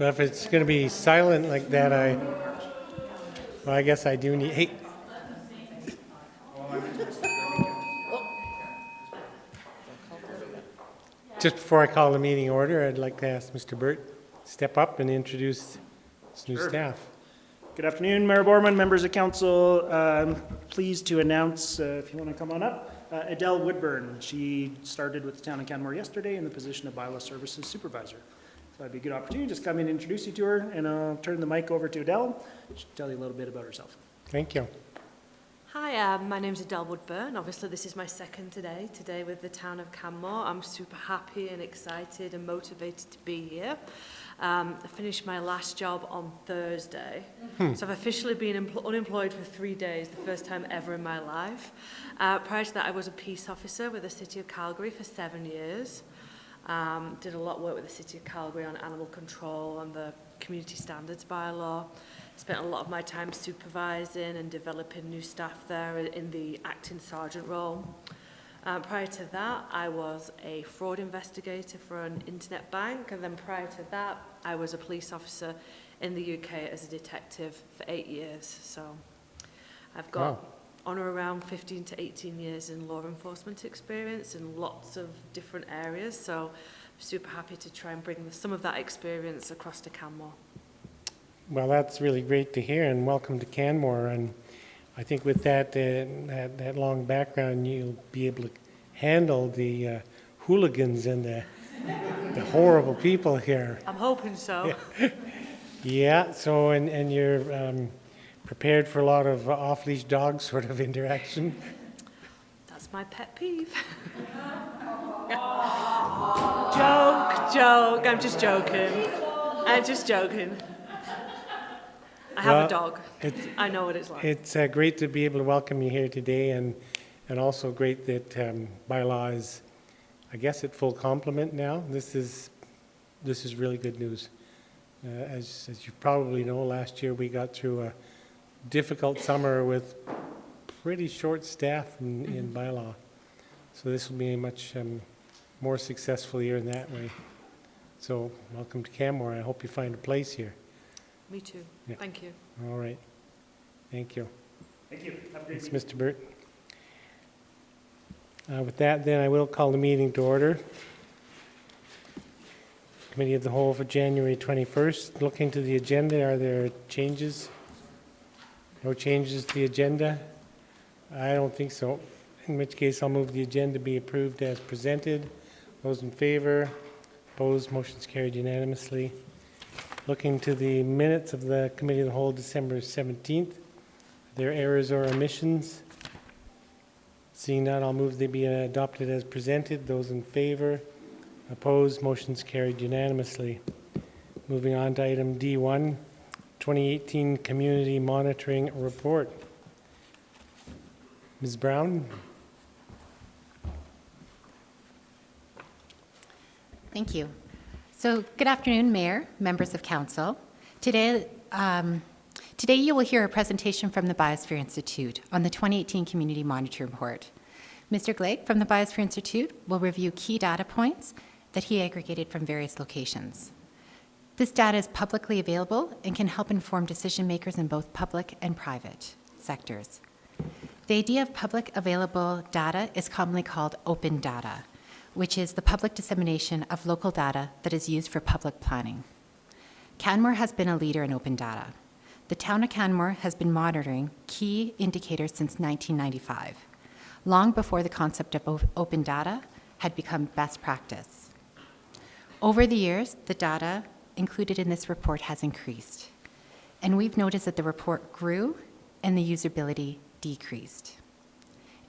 But if it's going to be silent like that, well, I guess I do need, hey. Just before I call the meeting order, I'd like to ask Mr. Burt to step up and introduce his new staff. Good afternoon, Mayor Borman, members of council. I'm pleased to announce, if you want to come on up, Adele Woodburn. She started with the town of Canmore yesterday in the position of bylaw services supervisor. So it'd be a good opportunity to just come in and introduce you to her, and I'll turn the mic over to Adele. She'll tell you a little bit about herself. Thank you. Hi, my name's Adele Woodburn. Obviously, this is my second today with the town of Canmore. I'm super happy and excited and motivated to be here. I finished my last job on Thursday, so I've officially been unemployed for 3 days, the first time ever in my life. Prior to that, I was a peace officer with the City of Calgary for 7 years. Did a lot of work with the City of Calgary on animal control and the community standards bylaw. Spent a lot of my time supervising and developing new staff there in the acting sergeant role. Prior to that, I was a fraud investigator for an internet bank, and then prior to that, I was a police officer in the UK as a detective for 8 years. So I've got on or around 15 to 18 years in law enforcement experience in lots of different areas. So I'm super happy to try and bring some of that experience across to Canmore. Well, that's really great to hear, and welcome to Canmore. And I think with that long background, you'll be able to handle the hooligans and the horrible people here. I'm hoping so. Yeah. So, and you're prepared for a lot of off-leash dog sort of interaction. That's my pet peeve. Joke. I'm just joking. I have a dog. I know what it's like. It's great to be able to welcome you here today, and also great that bylaw is, I guess, at full complement now. This is really good news. As you probably know, last year we got through a difficult summer with pretty short staff in bylaw. So this will be a much more successful year in that way. So welcome to Canmore. I hope you find a place here. Me too. Yeah. Thank you. All right. Thank you. Thank you. Have a great Thanks, Mr. Burt. With that, then, I will call the meeting to order. Committee of the Whole for January 21st. Looking to the agenda, are there changes? No changes to the agenda? I don't think so. In which case, I'll move the agenda be approved as presented. Those in favor? Opposed? Motion's carried unanimously. Looking to the minutes of the Committee of the Whole, December 17th. Are there errors or omissions? Seeing none, I'll move they be adopted as presented. Those in favor? Opposed? Motion's carried unanimously. Moving on to item D1, 2018 Community Monitoring Report. Ms. Brown? Thank you. So, good afternoon, Mayor, members of Council. Today you will hear a presentation from the Biosphere Institute on the 2018 Community Monitoring Report. Mr. Glegg from the Biosphere Institute will review key data points that he aggregated from various locations. This data is publicly available and can help inform decision makers in both public and private sectors. The idea of public available data is commonly called open data, which is the public dissemination of local data that is used for public planning. Canmore has been a leader in open data. The town of Canmore has been monitoring key indicators since 1995, long before the concept of open data had become best practice. Over the years, the data included in this report has increased, and we've noticed that the report grew and the usability decreased.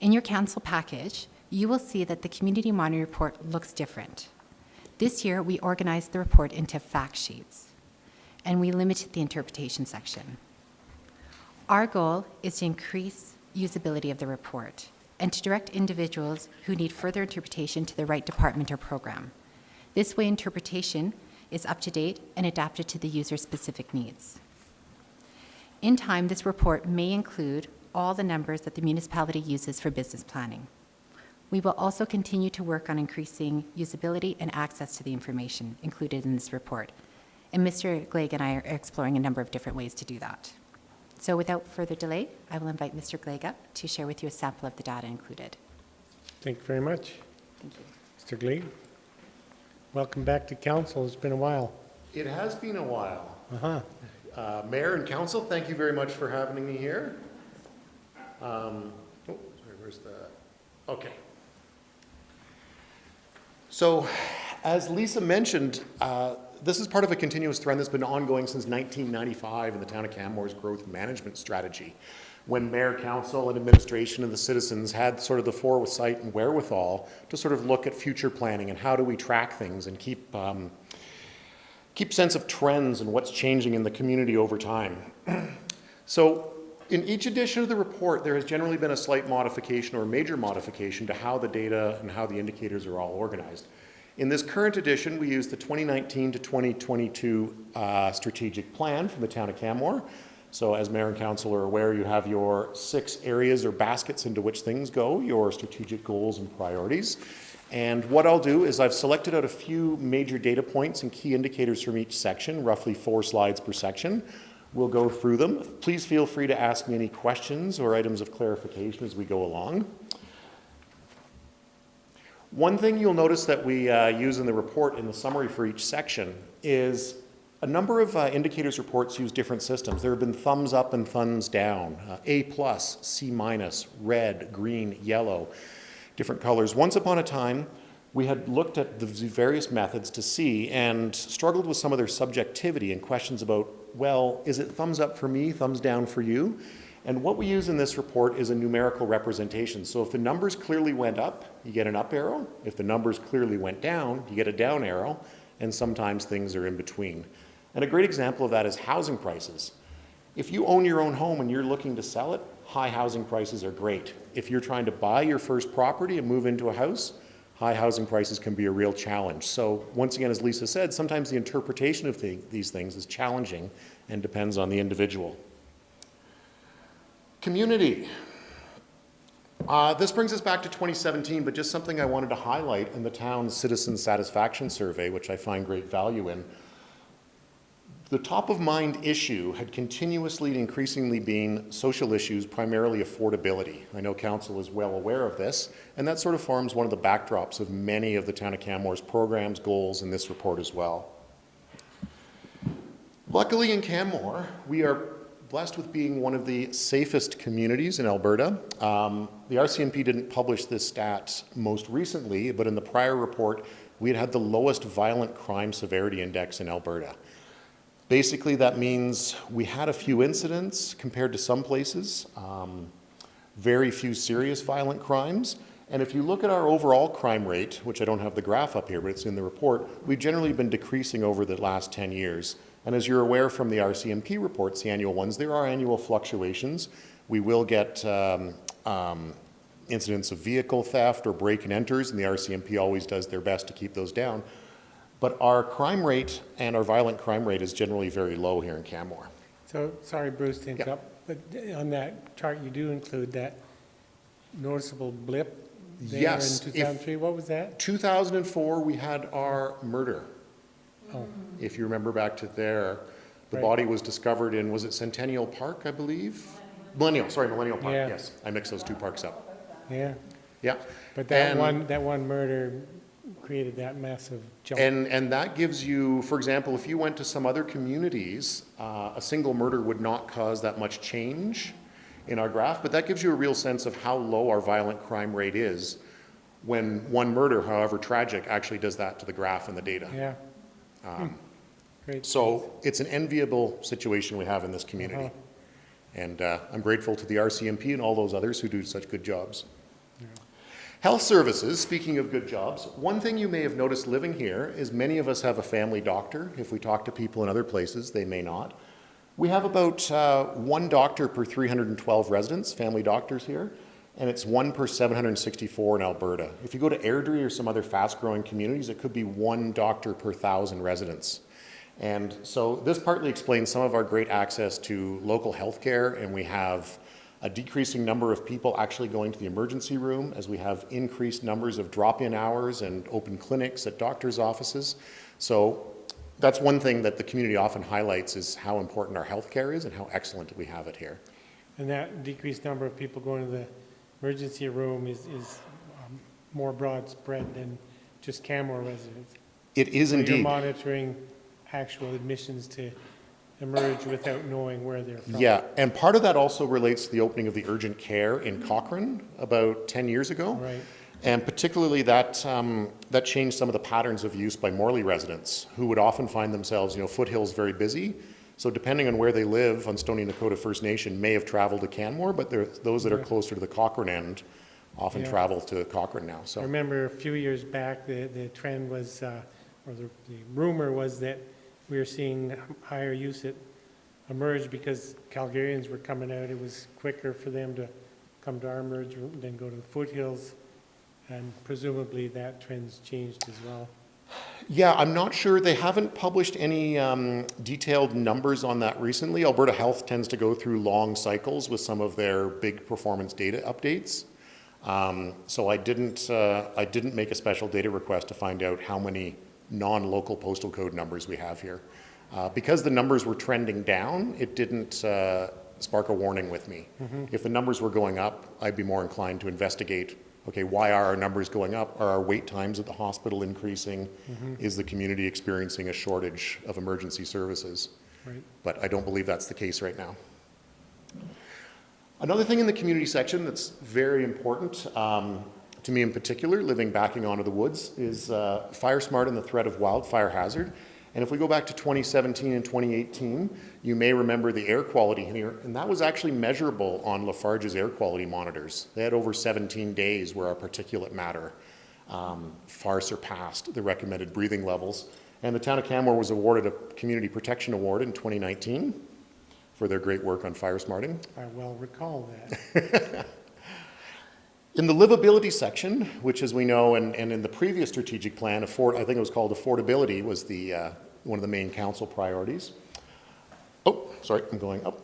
In your council package, you will see that the Community Monitoring Report looks different. This year, we organized the report into fact sheets, and we limited the interpretation section. Our goal is to increase usability of the report and to direct individuals who need further interpretation to the right department or program. This way, interpretation is up to date and adapted to the user's specific needs. In time, this report may include all the numbers that the municipality uses for business planning. We will also continue to work on increasing usability and access to the information included in this report, and Mr. Glegg and I are exploring a number of different ways to do that. So without further delay, I will invite Mr. Glegg up to share with you a sample of the data included. Thank you very much. Thank you. Mr. Glee, welcome back to council. It's been a while. It has been a while. Uh-huh. Mayor and council, thank you very much for having me here. Sorry, where's the, okay. So, as Lisa mentioned, this is part of a continuous trend that's been ongoing since 1995 in the town of Canmore's growth management strategy, when mayor, council, and administration and the citizens had sort of the foresight and wherewithal to sort of look at future planning and how do we track things and keep sense of trends and what's changing in the community over time. So in each edition of the report, there has generally been a slight modification or a major modification to how the data and how the indicators are all organized. In this current edition, we use the 2019 to 2022 strategic plan from the town of Canmore. So as mayor and council are aware, you have your 6 areas or baskets into which things go, your strategic goals and priorities. And what I'll do is I've selected out a few major data points and key indicators from each section, roughly 4 slides per section. We'll go through them. Please feel free to ask me any questions or items of clarification as we go along. One thing you'll notice that we use in the report in the summary for each section is a number of indicators reports use different systems. There have been thumbs up and thumbs down, A+, C-, red, green, yellow, different colors. Once upon a time, we had looked at the various methods to see and struggled with some of their subjectivity and questions about, well, is it thumbs up for me, thumbs down for you? And what we use in this report is a numerical representation. So if the numbers clearly went up, you get an up arrow. If the numbers clearly went down, you get a down arrow. And sometimes things are in between. And a great example of that is housing prices. If you own your own home and you're looking to sell it, high housing prices are great. If you're trying to buy your first property and move into a house, high housing prices can be a real challenge. So once again, as Lisa said, sometimes the interpretation of these things is challenging and depends on the individual. Community. This brings us back to 2017, but just something I wanted to highlight in the town's citizen satisfaction survey, which I find great value in. The top of mind issue had continuously and increasingly been social issues, primarily affordability. I know council is well aware of this, and that sort of forms one of the backdrops of many of the town of Canmore's programs, goals, in this report as well. Luckily in Canmore, we are blessed with being one of the safest communities in Alberta. The RCMP didn't publish this stat most recently, but in the prior report, we had the lowest violent crime severity index in Alberta. Basically, that means we had a few incidents compared to some places, very few serious violent crimes. And if you look at our overall crime rate, which I don't have the graph up here, but it's in the report, we've generally been decreasing over the last 10 years. And as you're aware from the RCMP reports, the annual ones, there are annual fluctuations. We will get incidents of vehicle theft or break and enters, and the RCMP always does their best to keep those down. But our crime rate and our violent crime rate is generally very low here in Canmore. So, sorry, Bruce, to interrupt, but on that chart, you do include that noticeable blip there Yes, in 2003. What was that? 2004, we had our murder. Oh, If you remember back to there, the Right. body was discovered in, was it Centennial Park, I believe? Millennial Park, Yeah. yes. I mixed those 2 parks up. yeah. Yeah. But that And- one murder created that massive jump. And that gives you, for example, if you went to some other communities, a single murder would not cause that much change in our graph, but that gives you a real sense of how low our violent crime rate is when one murder, however tragic, actually does that to the graph and the data. Yeah. Great. So it's an enviable situation we have in this community. And I'm grateful to the RCMP and all those others who do such good jobs. Health services, speaking of good jobs, one thing you may have noticed living here is many of us have a family doctor. If we talk to people in other places, they may not. We have about 1 doctor per 312 residents, family doctors here, and it's 1 per 764 in Alberta. If you go to Airdrie or some other fast-growing communities, it could be 1 doctor per 1,000 residents. And so this partly explains some of our great access to local health care, and we have a decreasing number of people actually going to the emergency room as we have increased numbers of drop-in hours and open clinics at doctors' offices. So that's one thing that the community often highlights is how important our healthcare is and how excellent we have it here. And that decreased number of people going to the emergency room is more broad spread than just Canmore residents. It is So indeed. you're monitoring actual admissions to emerge without knowing where they're from. Yeah, and part of that also relates to the opening of the urgent care in Cochrane about 10 years ago. Right. And particularly that changed some of the patterns of use by Morley residents who would often find themselves, Foothill's very busy. So depending on where they live on Stoney Nakoda First Nation may have traveled to Canmore, but those that are closer to the Cochrane end often travel to Cochrane now. I So remember a few years back, the trend was, or the rumor was that we were seeing higher use at Emerge because Calgarians were coming out. It was quicker for them to come to our Emerge than go to the Foothills. And presumably that trend's changed as well. yeah, I'm not sure. They haven't published any detailed numbers on that recently. Alberta Health tends to go through long cycles with some of their big performance data updates. So I didn't make a special data request to find out how many non-local postal code numbers we have here. Because the numbers were trending down, it didn't spark a warning with me. If the numbers were going up, I'd be more inclined to investigate, okay, why are our numbers going up? Are our wait times at the hospital increasing? Is the community experiencing a shortage of emergency services? Right. But I don't believe that's the case right now. Another thing in the community section that's very important to me in particular, living backing onto the woods, is fire smart and the threat of wildfire hazard. And if we go back to 2017 and 2018, you may remember the air quality here, and that was actually measurable on Lafarge's air quality monitors. They had over 17 days where our particulate matter far surpassed the recommended breathing levels. And the town of Canmore was awarded a Community Protection Award in 2019 for their great work on fire smarting. I well recall that. In the livability section, which as we know, and in the previous strategic plan, I think it was called affordability, was the one of the main council priorities. Oh, sorry, I'm going up.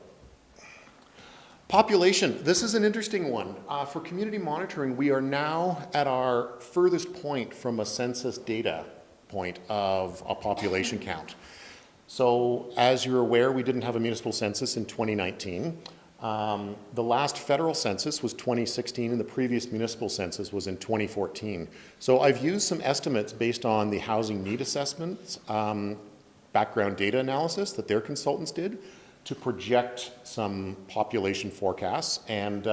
Population, this is an interesting one. For community monitoring, we are now at our furthest point from a census data point of a population count. So as you're aware, we didn't have a municipal census in 2019. The last federal census was 2016 and the previous municipal census was in 2014. So I've used some estimates based on the housing need assessments, background data analysis that their consultants did to project some population forecasts. And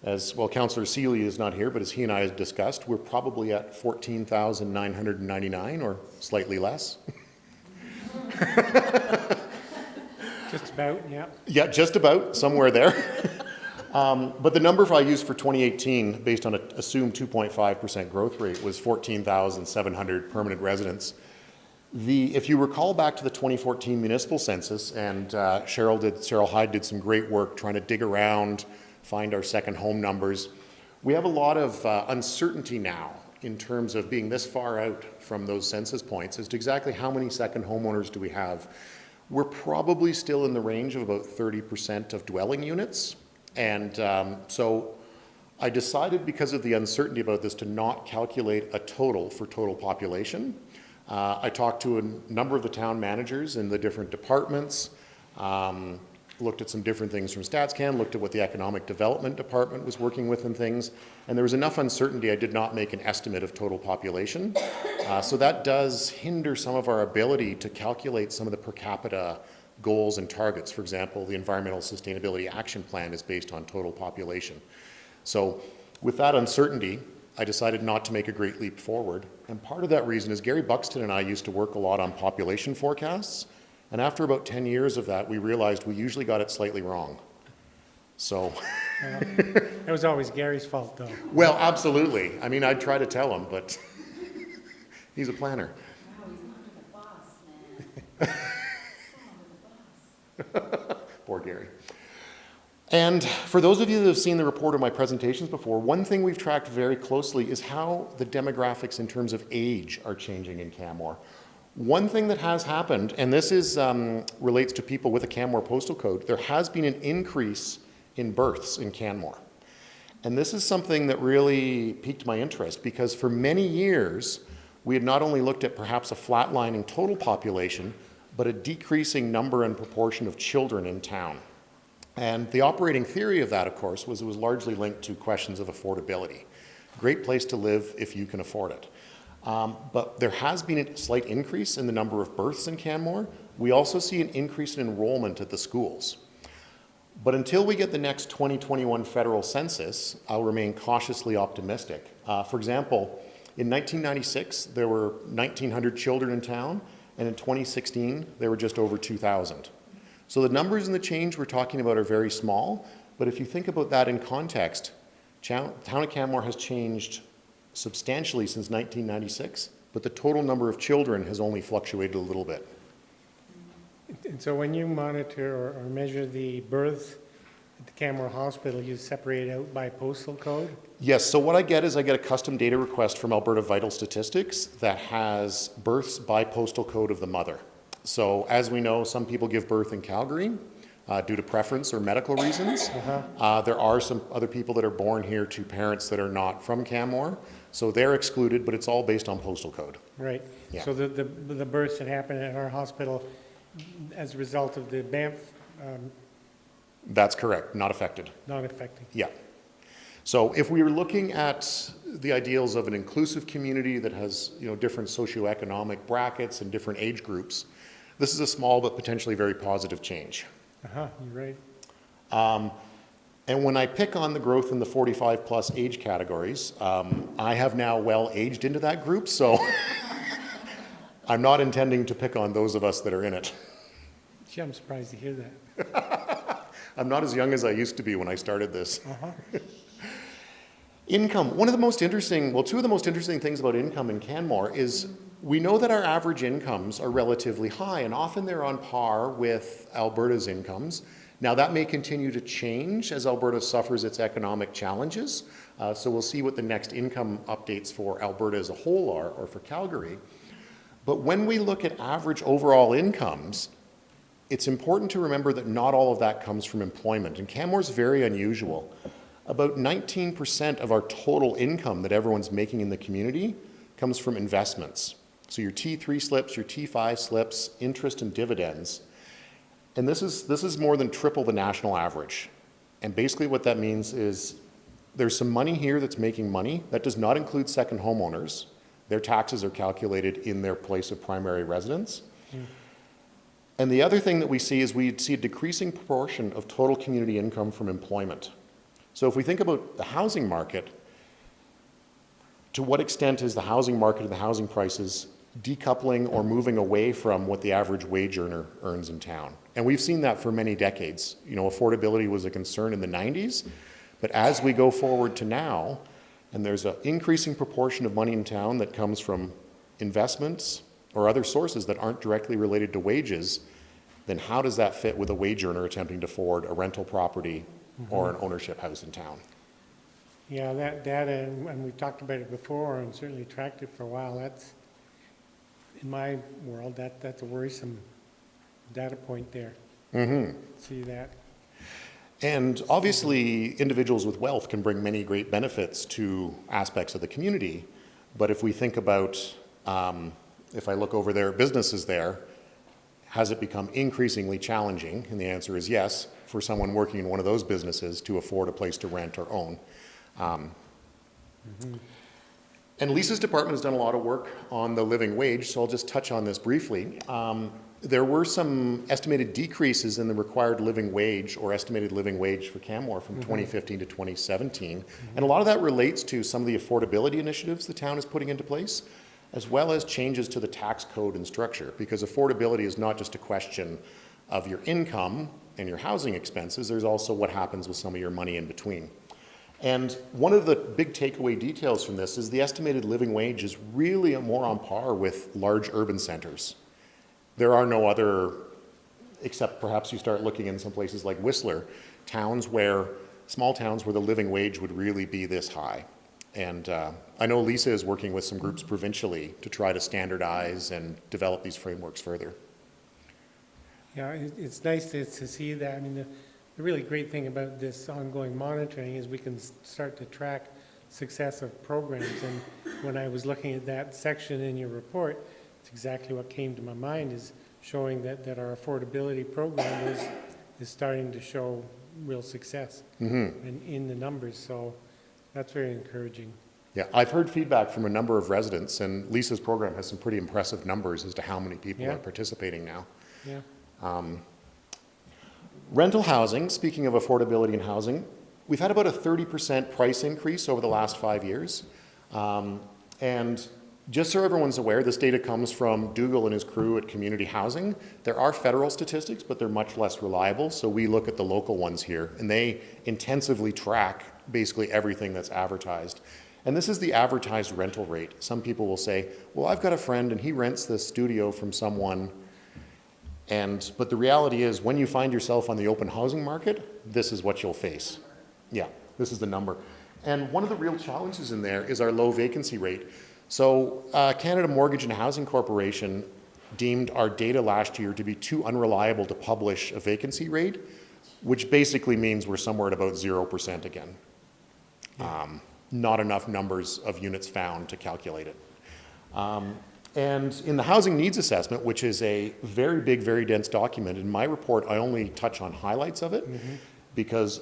as well, Councillor Seeley is not here, but as he and I have discussed, we're probably at 14,999 or slightly less. Just about, yeah. Yeah, just about, somewhere there. But the number I used for 2018, based on an assumed 2.5% growth rate, was 14,700 permanent residents. If you recall back to the 2014 municipal census, and Cheryl Hyde did some great work trying to dig around, find our second home numbers. We have a lot of uncertainty now in terms of being this far out from those census points as to exactly how many second homeowners do we have. We're probably still in the range of about 30% of dwelling units. And so I decided, because of the uncertainty about this, to not calculate a total for total population. I talked to a number of the town managers in the different departments, looked at some different things from StatsCan, looked at what the Economic Development Department was working with and things, and there was enough uncertainty I did not make an estimate of total population. So that does hinder some of our ability to calculate some of the per capita goals and targets. For example, the Environmental Sustainability Action Plan is based on total population. So with that uncertainty, I decided not to make a great leap forward. And part of that reason is Gary Buxton and I used to work a lot on population forecasts. And after about 10 years of that, we realized we usually got it slightly wrong. So. It was always Gary's fault, though. Well, absolutely. I mean, I'd try to tell him, but he's a planner. Wow, he's under the boss, man. Poor Gary. And for those of you that have seen the report of my presentations before, one thing we've tracked very closely is how the demographics in terms of age are changing in Canmore. One thing that has happened, and this is relates to people with a Canmore postal code, there has been an increase in births in Canmore. And this is something that really piqued my interest because for many years, we had not only looked at perhaps a flatlining total population, but a decreasing number and proportion of children in town. And the operating theory of that, of course, was it was largely linked to questions of affordability. Great place to live if you can afford it. But there has been a slight increase in the number of births in Canmore. We also see an increase in enrollment at the schools. But until we get the next 2021 federal census, I'll remain cautiously optimistic. For example, in 1996, there were 1,900 children in town, and in 2016, there were just over 2,000. So the numbers and the change we're talking about are very small, but if you think about that in context, town of Canmore has changed substantially since 1996, but the total number of children has only fluctuated a little bit. And so when you monitor or measure the births at the Canmore Hospital, you separate out by postal code? Yes, so what I get is I get a custom data request from Alberta Vital Statistics that has births by postal code of the mother. So as we know, some people give birth in Calgary due to preference or medical reasons. There are some other people that are born here to parents that are not from Canmore, so they're excluded, but it's all based on postal code. Right. Yeah. So the births that happen at our hospital as a result of the Banff, That's correct, not affected. not affecting. Yeah. So if we were looking at the ideals of an inclusive community that has, different socioeconomic brackets and different age groups, this is a small but potentially very positive change. You're right. And when I pick on the growth in the 45 plus age categories, I have now well aged into that group, so I'm not intending to pick on those of us that are in it. Gee, I'm surprised to hear that. I'm not as young as I used to be when I started this. Income. Two of the most interesting things about income in Canmore is we know that our average incomes are relatively high, and often they're on par with Alberta's incomes. Now that may continue to change as Alberta suffers its economic challenges. So we'll see what the next income updates for Alberta as a whole are, or for Calgary. But when we look at average overall incomes, it's important to remember that not all of that comes from employment. And Canmore's very unusual. About 19% of our total income that everyone's making in the community comes from investments. So your T3 slips, your T5 slips, interest and dividends. And this is more than triple the national average. And basically what that means is there's some money here that's making money. That does not include second homeowners. Their taxes are calculated in their place of primary residence. And the other thing that we see is we see a decreasing proportion of total community income from employment. So if we think about the housing market, to what extent is the housing market and the housing prices decoupling or moving away from what the average wage earner earns in town? And we've seen that for many decades. Affordability was a concern in the 90s, but as we go forward to now, and there's an increasing proportion of money in town that comes from investments or other sources that aren't directly related to wages, then how does that fit with a wage earner attempting to afford a rental property or an ownership house in town? Yeah, that data, and we've talked about it before and certainly tracked it for a while, that's, in my world, that's a worrisome data point there. See that. And obviously, individuals with wealth can bring many great benefits to aspects of the community. But if we think about, if I look over there at businesses there, has it become increasingly challenging? And the answer is yes, for someone working in one of those businesses to afford a place to rent or own. And Lisa's department has done a lot of work on the living wage, so I'll just touch on this briefly. There were some estimated decreases in the required living wage or estimated living wage for Canmore from 2015 to 2017. And a lot of that relates to some of the affordability initiatives the town is putting into place, as well as changes to the tax code and structure, because affordability is not just a question of your income and your housing expenses, there's also what happens with some of your money in between. And one of the big takeaway details from this is the estimated living wage is really more on par with large urban centers. There are no other, except perhaps you start looking in some places like Whistler, small towns where the living wage would really be this high. And I know Lisa is working with some groups provincially to try to standardize and develop these frameworks further. Yeah, it's nice to see that. I mean, the really great thing about this ongoing monitoring is we can start to track success of programs. And when I was looking at that section in your report, it's exactly what came to my mind, is showing that our affordability program is starting to show real success in the numbers. So that's very encouraging. Yeah, I've heard feedback from a number of residents, and Lisa's program has some pretty impressive numbers as to how many people Yeah. are participating now. Yeah. Rental housing, speaking of affordability in housing, we've had about a 30% price increase over the last 5 years. And just so everyone's aware, this data comes from Dougal and his crew at Community Housing. There are federal statistics, but they're much less reliable, so we look at the local ones here, and they intensively track basically everything that's advertised. And this is the advertised rental rate. Some people will say, well, I've got a friend and he rents this studio from someone, but the reality is when you find yourself on the open housing market, this is what you'll face. Yeah, this is the number. And one of the real challenges in there is our low vacancy rate. So Canada Mortgage and Housing Corporation deemed our data last year to be too unreliable to publish a vacancy rate, which basically means we're somewhere at about 0% again. Not enough numbers of units found to calculate it. And in the housing needs assessment, which is a very big, very dense document, in my report I only touch on highlights of it because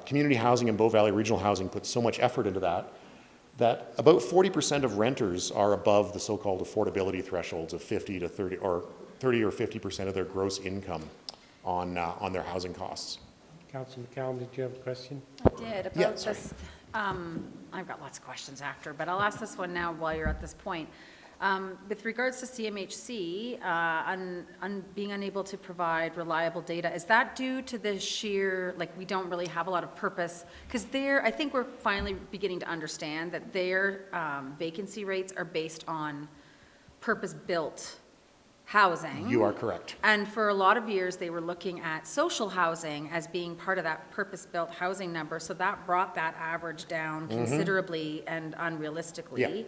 Community Housing and Bow Valley Regional Housing put so much effort into that about 40% of renters are above the so-called affordability thresholds of 50 to 30 or 50% of their gross income on their housing costs. Councillor McCallum, did you have a question? I did, Yeah, about this, I've got lots of questions after, but I'll ask this one now while you're at this point. With regards to CMHC, being unable to provide reliable data, is that due to the sheer, like we don't really have a lot of purpose? Because I think we're finally beginning to understand that their vacancy rates are based on purpose-built housing. You are correct. And for a lot of years, they were looking at social housing as being part of that purpose-built housing number, so that brought that average down considerably and unrealistically. Yeah.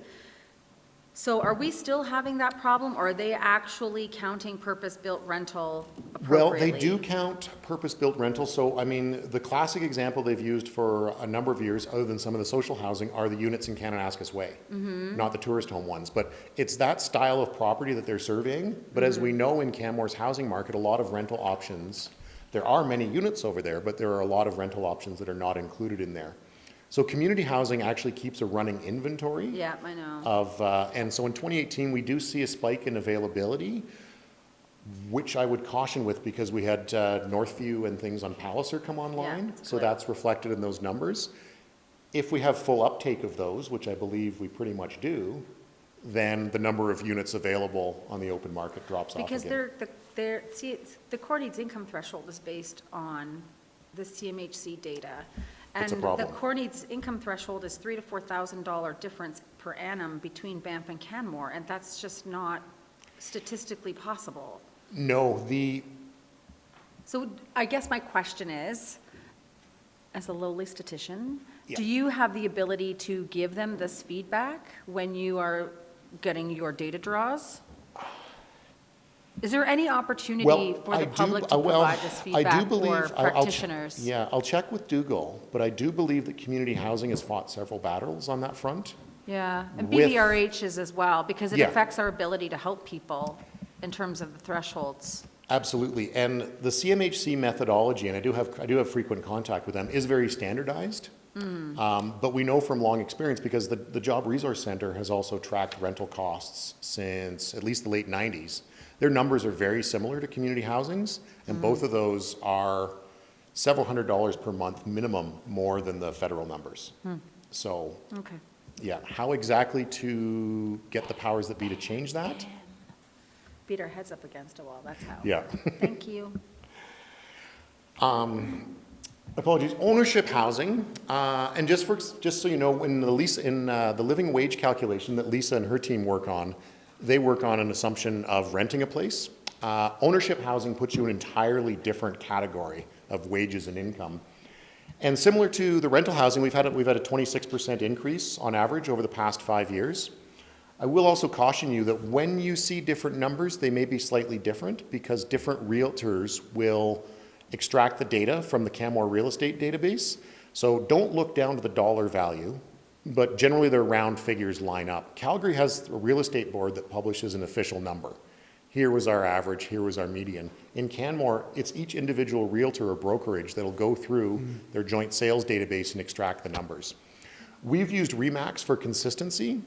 So are we still having that problem, or are they actually counting purpose-built rental appropriately? Well, they do count purpose-built rentals. So, I mean, the classic example they've used for a number of years, other than some of the social housing, are the units in Kananaskis Way, not the tourist home ones. But it's that style of property that they're surveying. But as we know in Canmore's housing market, a lot of rental options, there are many units over there, but there are a lot of rental options that are not included in there. So community housing actually keeps a running inventory. Yeah, I know. And so in 2018, we do see a spike in availability, which I would caution with because we had Northview and things on Palliser come online. Yeah, so good. that's reflected in those numbers. If we have full uptake of those, which I believe we pretty much do, then the number of units available on the open market drops off Because again. the core needs income threshold is based on the CMHC data. That's a And problem. the core needs income threshold is $3,000 to $4,000 difference per annum between Banff and Canmore, and that's just not statistically possible. No, So I guess my question is, as a lowly statistician, Yeah. do you have the ability to give them this feedback when you are getting your data draws? Is there any opportunity for the public to provide this feedback for practitioners? I'll check with Dougal, but I do believe that community housing has fought several battles on that front. Yeah, and with- BVRH is as well, because it Yeah. affects our ability to help people in terms of the thresholds. Absolutely, and the CMHC methodology, and I do have frequent contact with them, is very standardized. But we know from long experience, because the Job Resource Center has also tracked rental costs since at least the late 90s. Their numbers are very similar to community housing's, and both of those are several $100s per month minimum more than the federal numbers. So, Okay. yeah, how exactly to get the powers that be to change that? Beat our heads up against a wall, that's how. Yeah. Thank you. Apologies. Ownership housing, and just so you know, in the living wage calculation that Lisa and her team work on, they work on an assumption of renting a place. Ownership housing puts you in an entirely different category of wages and income. And similar to the rental housing, we've had a 26% increase on average over the past 5 years. I will also caution you that when you see different numbers, they may be slightly different because different realtors will extract the data from the Canmore real estate database. So don't look down to the dollar value. but generally their round figures line up. Calgary has a real estate board that publishes an official number. Here was our average, here was our median. In Canmore, it's each individual realtor or brokerage that'll go through their joint sales database and extract the numbers. We've used RE/MAX for consistency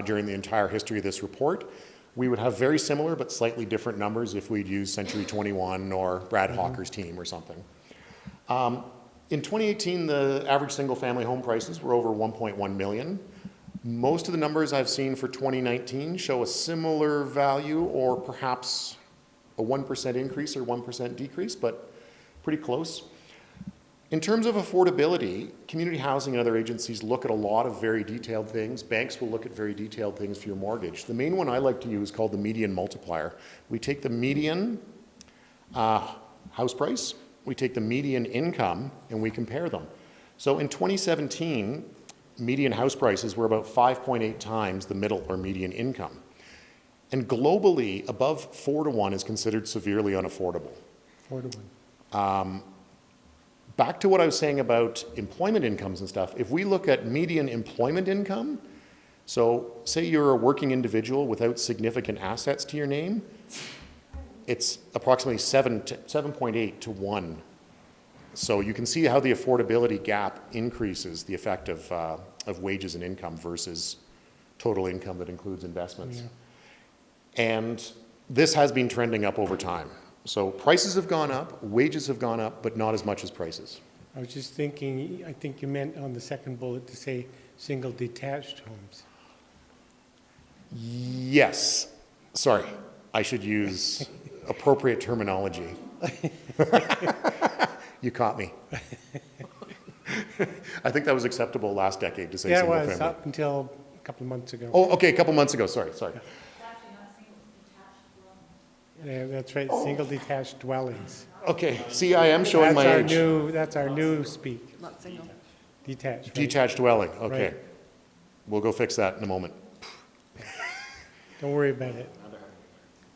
during the entire history of this report. We would have very similar but slightly different numbers if we'd used Century 21 or Brad Hawker's team or something. In 2018, the average single-family home prices were over 1.1 million. Most of the numbers I've seen for 2019 show a similar value or perhaps a 1% increase or 1% decrease, but pretty close. In terms of affordability, community housing and other agencies look at a lot of very detailed things. Banks will look at very detailed things for your mortgage. The main one I like to use is called the median multiplier. We take the median house price, we take the median income, and we compare them. So in 2017, median house prices were about 5.8 times the middle or median income. And globally, above 4-to-1 is considered severely unaffordable. 4-to-1. Back to what I was saying about employment incomes and stuff, if we look at median employment income, so say you're a working individual without significant assets to your name, it's approximately 7.8 to 1. So you can see how the affordability gap increases the effect of wages and income versus total income that includes investments. Yeah. And this has been trending up over time. So prices have gone up, wages have gone up, but not as much as prices. I was just thinking, I think you meant on the second bullet to say single detached homes. Yes. Sorry, I should use appropriate terminology. You caught me. I think that was acceptable last decade to say single family. Yeah, it was up until a couple of months ago. Oh, okay, a couple months ago, sorry. Yeah. Yeah, that's right, single detached dwellings. Okay, see, I am showing my age. That's our new speak. Not single. Detached. Right? Detached dwelling, okay. Right. We'll go fix that in a moment. Don't worry about it.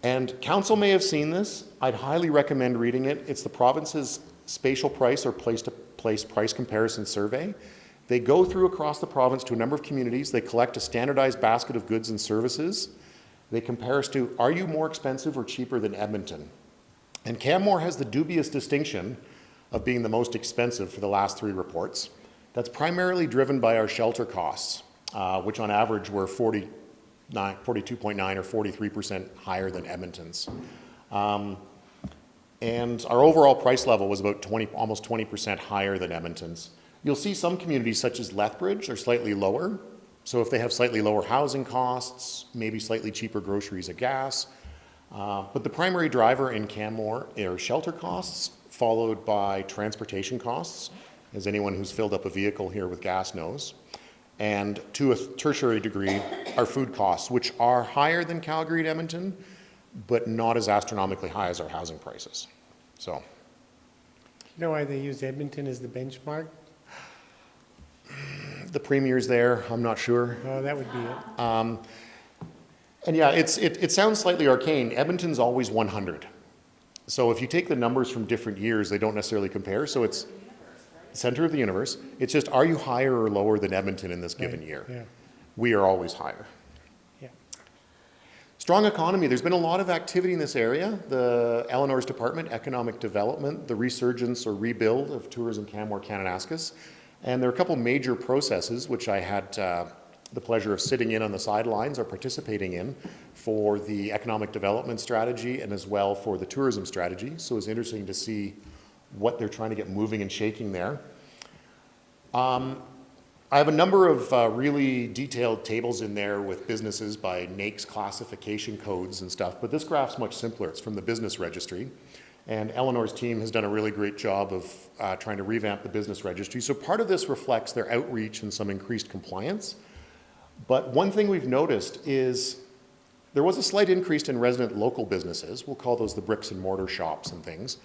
And council may have seen this. I'd highly recommend reading it. It's the province's spatial price or place-to-place price comparison survey. They go through across the province to a number of communities. They collect a standardized basket of goods and services. They compare us to, are you more expensive or cheaper than Edmonton? And Canmore has the dubious distinction of being the most expensive for the last 3 reports. That's primarily driven by our shelter costs, which on average were 42.9 or 43% higher than Edmonton's. And our overall price level was about almost 20% higher than Edmonton's. You'll see some communities such as Lethbridge are slightly lower. So if they have slightly lower housing costs, maybe slightly cheaper groceries or gas. But the primary driver in Canmore are shelter costs, followed by transportation costs, as anyone who's filled up a vehicle here with gas knows. And to a tertiary degree, our food costs, which are higher than Calgary and Edmonton, but not as astronomically high as our housing prices. So. You know why they use Edmonton as the benchmark? The premier's there, I'm not sure. Oh, that would be it. And yeah, it sounds slightly arcane. Edmonton's always 100. So if you take the numbers from different years, they don't necessarily compare. So it's center of the universe. It's just, are you higher or lower than Edmonton in this given year? Yeah. We are always higher. Yeah. Strong economy. There's been a lot of activity in this area. The Eleanor's Department, Economic Development, the resurgence or rebuild of Tourism Canmore Kananaskis. And there are a couple major processes which I had the pleasure of sitting in on the sidelines or participating in for the economic development strategy and as well for the tourism strategy. So it's interesting to see what they're trying to get moving and shaking there. I have a number of really detailed tables in there with businesses by NAICS classification codes and stuff, but this graph's much simpler. It's from the business registry. And Eleanor's team has done a really great job of trying to revamp the business registry. So part of this reflects their outreach and some increased compliance. But one thing we've noticed is there was a slight increase in resident local businesses. We'll call those the bricks and mortar shops and things.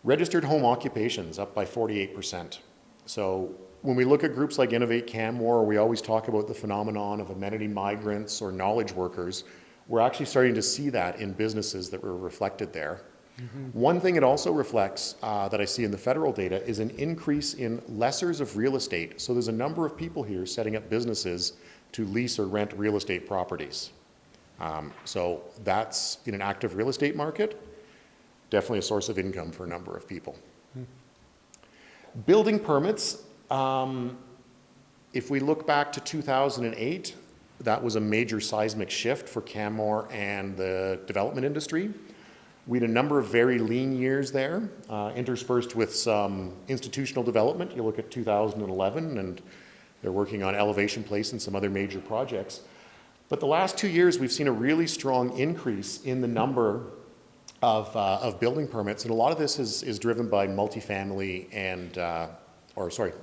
Registered home occupations up by 48%. So when we look at groups like Innovate Canmore, we always talk about the phenomenon of amenity migrants or knowledge workers. We're actually starting to see that in businesses that were reflected there. One thing it also reflects that I see in the federal data is an increase in lessors of real estate. So there's a number of people here setting up businesses to lease or rent real estate properties. So that's in an active real estate market, definitely a source of income for a number of people. Building permits, if we look back to 2008, that was a major seismic shift for Canmore and the development industry. We had a number of very lean years there, interspersed with some institutional development. You look at 2011, and they're working on Elevation Place and some other major projects. But the last 2 years, we've seen a really strong increase in the number of building permits, and a lot of this is driven by multifamily and,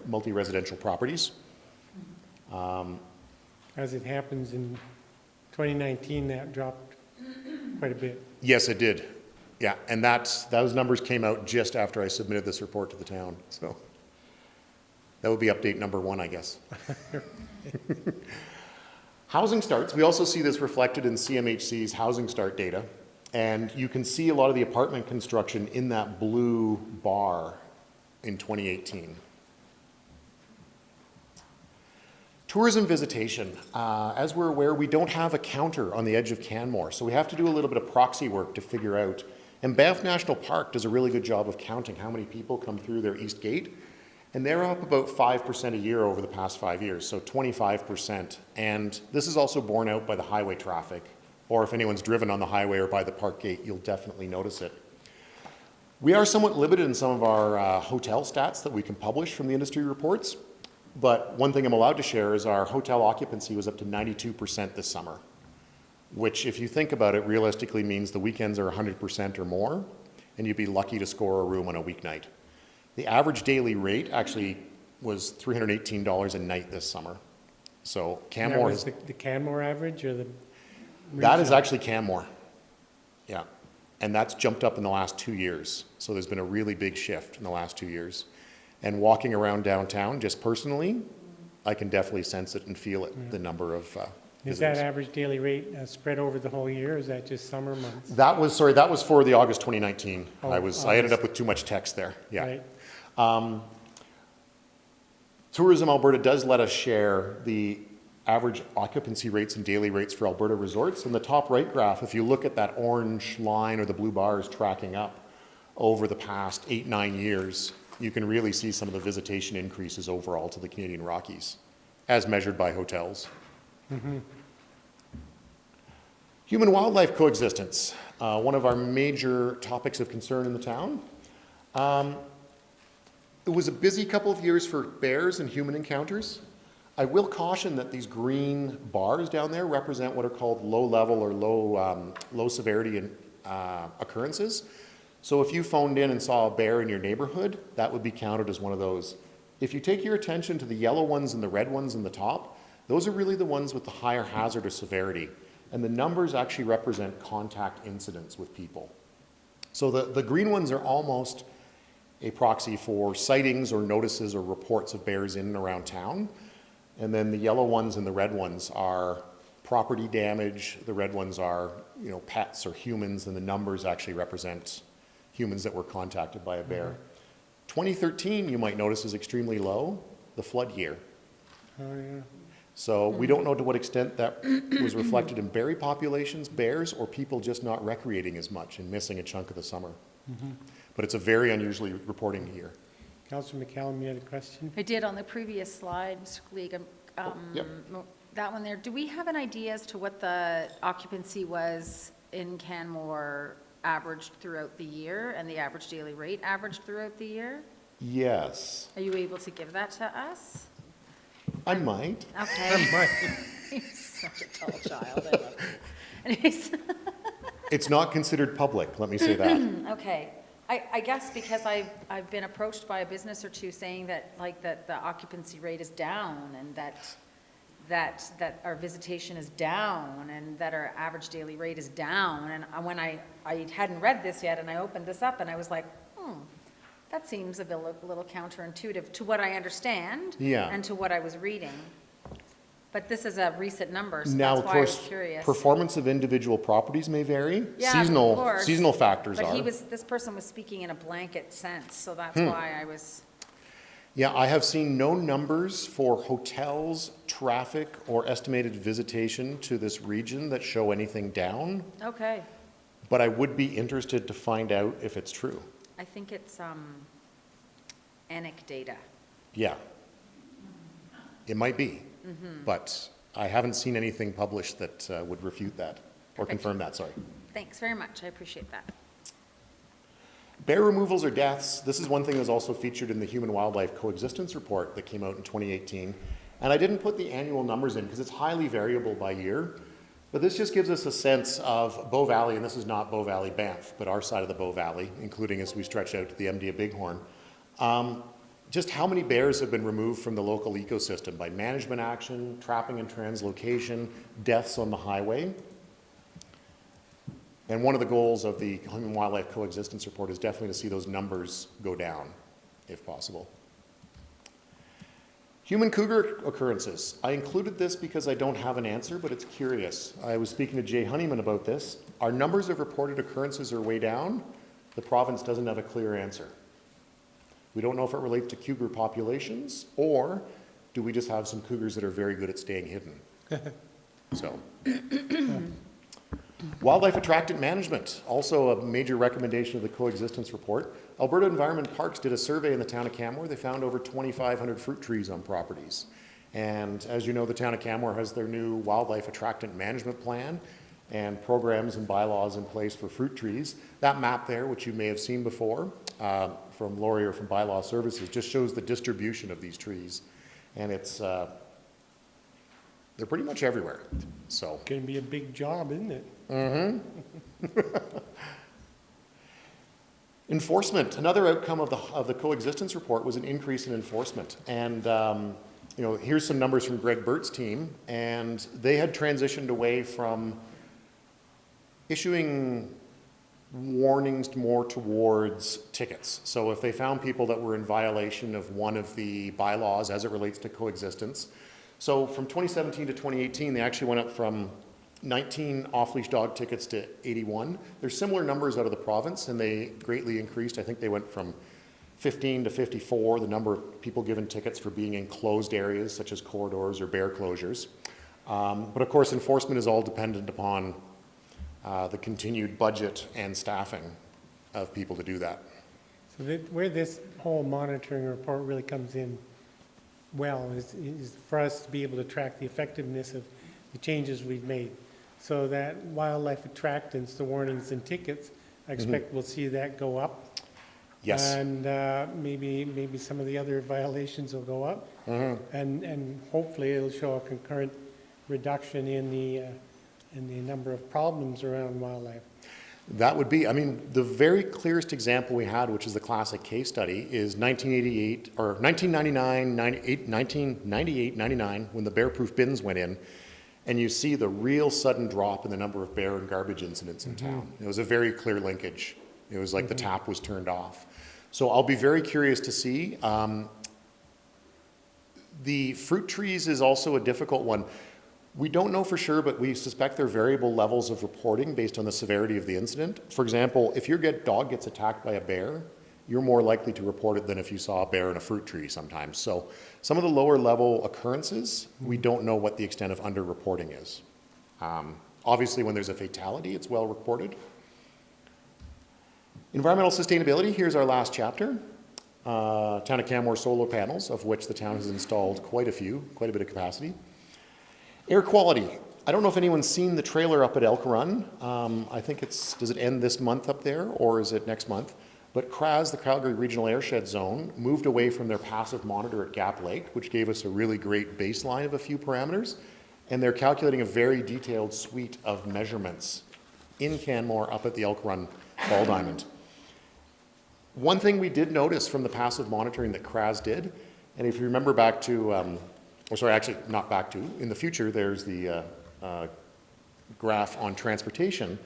multi-residential properties. As it happens in 2019, that dropped quite a bit. Yes, it did. Yeah, and those numbers came out just after I submitted this report to the town. So that would be update number 1, I guess. Housing starts. We also see this reflected in CMHC's housing start data. And you can see a lot of the apartment construction in that blue bar in 2018. Tourism visitation. As we're aware, we don't have a counter on the edge of Canmore, so we have to do a little bit of proxy work to figure out. And Banff National Park does a really good job of counting how many people come through their east gate, and they're up about 5% a year over the past 5 years, so 25%. And this is also borne out by the highway traffic, or if anyone's driven on the highway or by the park gate, you'll definitely notice it. We are somewhat limited in some of our hotel stats that we can publish from the industry reports. But one thing I'm allowed to share is our hotel occupancy was up to 92% this summer, which if you think about it, realistically means the weekends are 100% or more, and you'd be lucky to score a room on a weeknight. The average daily rate actually was $318 a night this summer. So Canmore is the Canmore average or the That is actually Canmore. Yeah. And that's jumped up in the last 2 years. So there's been a really big shift in the last 2 years. And walking around downtown, just personally, I can definitely sense it and feel it, the number of Is that average daily rate spread over the whole year, or is that just summer months? That was for the August 2019. Oh, I ended up with too much text there. Yeah. Right. Tourism Alberta does let us share the average occupancy rates and daily rates for Alberta resorts. In the top right graph, if you look at that orange line or the blue bars tracking up over the past 8-9 years, you can really see some of the visitation increases overall to the Canadian Rockies, as measured by hotels. Mm-hmm. Human-wildlife coexistence, one of our major topics of concern in the town. It was a busy couple of years for bears and human encounters. I will caution that these green bars down there represent what are called low-level or low severity occurrences. So if you phoned in and saw a bear in your neighborhood, that would be counted as one of those. If you take your attention to the yellow ones and the red ones in the top, those are really the ones with the higher hazard or severity. And the numbers actually represent contact incidents with people. So the green ones are almost a proxy for sightings or notices or reports of bears in and around town. And then the yellow ones and the red ones are property damage. The red ones are, pets or humans, and the numbers actually represent humans that were contacted by a bear. 2013, you might notice, is extremely low, the flood year. Oh, yeah. So we don't know to what extent that was reflected in berry populations, bears, or people just not recreating as much and missing a chunk of the summer. Mm-hmm. But it's a very unusually reporting year. Councillor McCallum, you had a question? I did on the previous slide, Mr. Colleague, Yep. that one there. Do we have an idea as to what the occupancy was in Canmore averaged throughout the year and the average daily rate averaged throughout the year? Yes. Are you able to give that to us? I might. Okay. He's such a tall child. I love him. Anyways. It's not considered public, let me say that. Okay. I guess because I've been approached by a business or two saying that the occupancy rate is down and that our visitation is down and that our average daily rate is down. And when I hadn't read this yet and I opened this up and I was like, that seems a little counterintuitive to what I understand Yeah. and to what I was reading. But this is a recent number, so Now, that's of why I was course, curious. performance of individual properties may vary. Yeah, of Seasonal, course. seasonal factors But are. this person was speaking in a blanket sense, so that's why I was, Yeah, I have seen no numbers for hotels, traffic, or estimated visitation to this region that show anything down, okay. but I would be interested to find out if it's true. I think it's, ANIC data. Yeah. It might be, but I haven't seen anything published that would refute that, or Perfect. confirm that, sorry. Thanks very much, I appreciate that. Bear removals or deaths, this is one thing that's also featured in the Human Wildlife Coexistence Report that came out in 2018. And I didn't put the annual numbers in because it's highly variable by year. But this just gives us a sense of Bow Valley, and this is not Bow Valley Banff, but our side of the Bow Valley, including as we stretch out to the MD of Bighorn. Just how many bears have been removed from the local ecosystem by management action, trapping and translocation, deaths on the highway. And one of the goals of the Human Wildlife Coexistence Report is definitely to see those numbers go down, if possible. Human cougar occurrences. I included this because I don't have an answer, but it's curious. I was speaking to Jay Honeyman about this. Our numbers of reported occurrences are way down. The province doesn't have a clear answer. We don't know if it relates to cougar populations, or do we just have some cougars that are very good at staying hidden? So. Wildlife attractant management, also a major recommendation of the coexistence report. Alberta Environment Parks did a survey in the town of Canmore. They found over 2,500 fruit trees on properties. And as you know, the town of Canmore has their new wildlife attractant management plan and programs and bylaws in place for fruit trees. That map there, which you may have seen before from Lori or from Bylaw Services, just shows the distribution of these trees. And it's, they're pretty much everywhere, so. Going to be a big job, isn't it? Enforcement. Another outcome of the coexistence report was an increase in enforcement. And you know, here's some numbers from Greg Burt's team, and they had transitioned away from issuing warnings more towards tickets. So if they found people that were in violation of one of the bylaws as it relates to coexistence. So from 2017 to 2018, they actually went up from 19 off-leash dog tickets to 81. There's similar numbers out of the province, and they greatly increased. I think they went from 15 to 54, the number of people given tickets for being in closed areas such as corridors or bear closures. But of course, enforcement is all dependent upon the continued budget and staffing of people to do that. So where this whole monitoring report really comes in well is for us to be able to track the effectiveness of the changes we've made. So that wildlife attractants, the warnings and tickets, I expect we'll see that go up. Yes. And maybe some of the other violations will go up. And hopefully it'll show a concurrent reduction in the number of problems around wildlife. That would be, I mean, the very clearest example we had, which is the classic case study, is 1988, or 1999, 1998, 99, when the bear-proof bins went in, and you see the real sudden drop in the number of bear and garbage incidents in town. It was a very clear linkage. It was like the tap was turned off. So I'll be very curious to see. The fruit trees is also a difficult one. We don't know for sure, but we suspect there are variable levels of reporting based on the severity of the incident. For example, if your dog gets attacked by a bear, you're more likely to report it than if you saw a bear in a fruit tree sometimes. So some of the lower level occurrences, we don't know what the extent of underreporting is. Obviously, when there's a fatality, it's well reported. Environmental sustainability, here's our last chapter. Town of Canmore solar panels, of which the town has installed quite a bit of capacity. Air quality. I don't know if anyone's seen the trailer up at Elk Run. I think does it end this month up there, or is it next month? But CRAS, the Calgary Regional Airshed Zone, moved away from their passive monitor at Gap Lake, which gave us a really great baseline of a few parameters. And they're calculating a very detailed suite of measurements in Canmore up at the Elk Run Ball Diamond. One thing we did notice from the passive monitoring that CRAS did, and if you remember back to, or sorry, actually not back to, in the future there's the graph on transportation.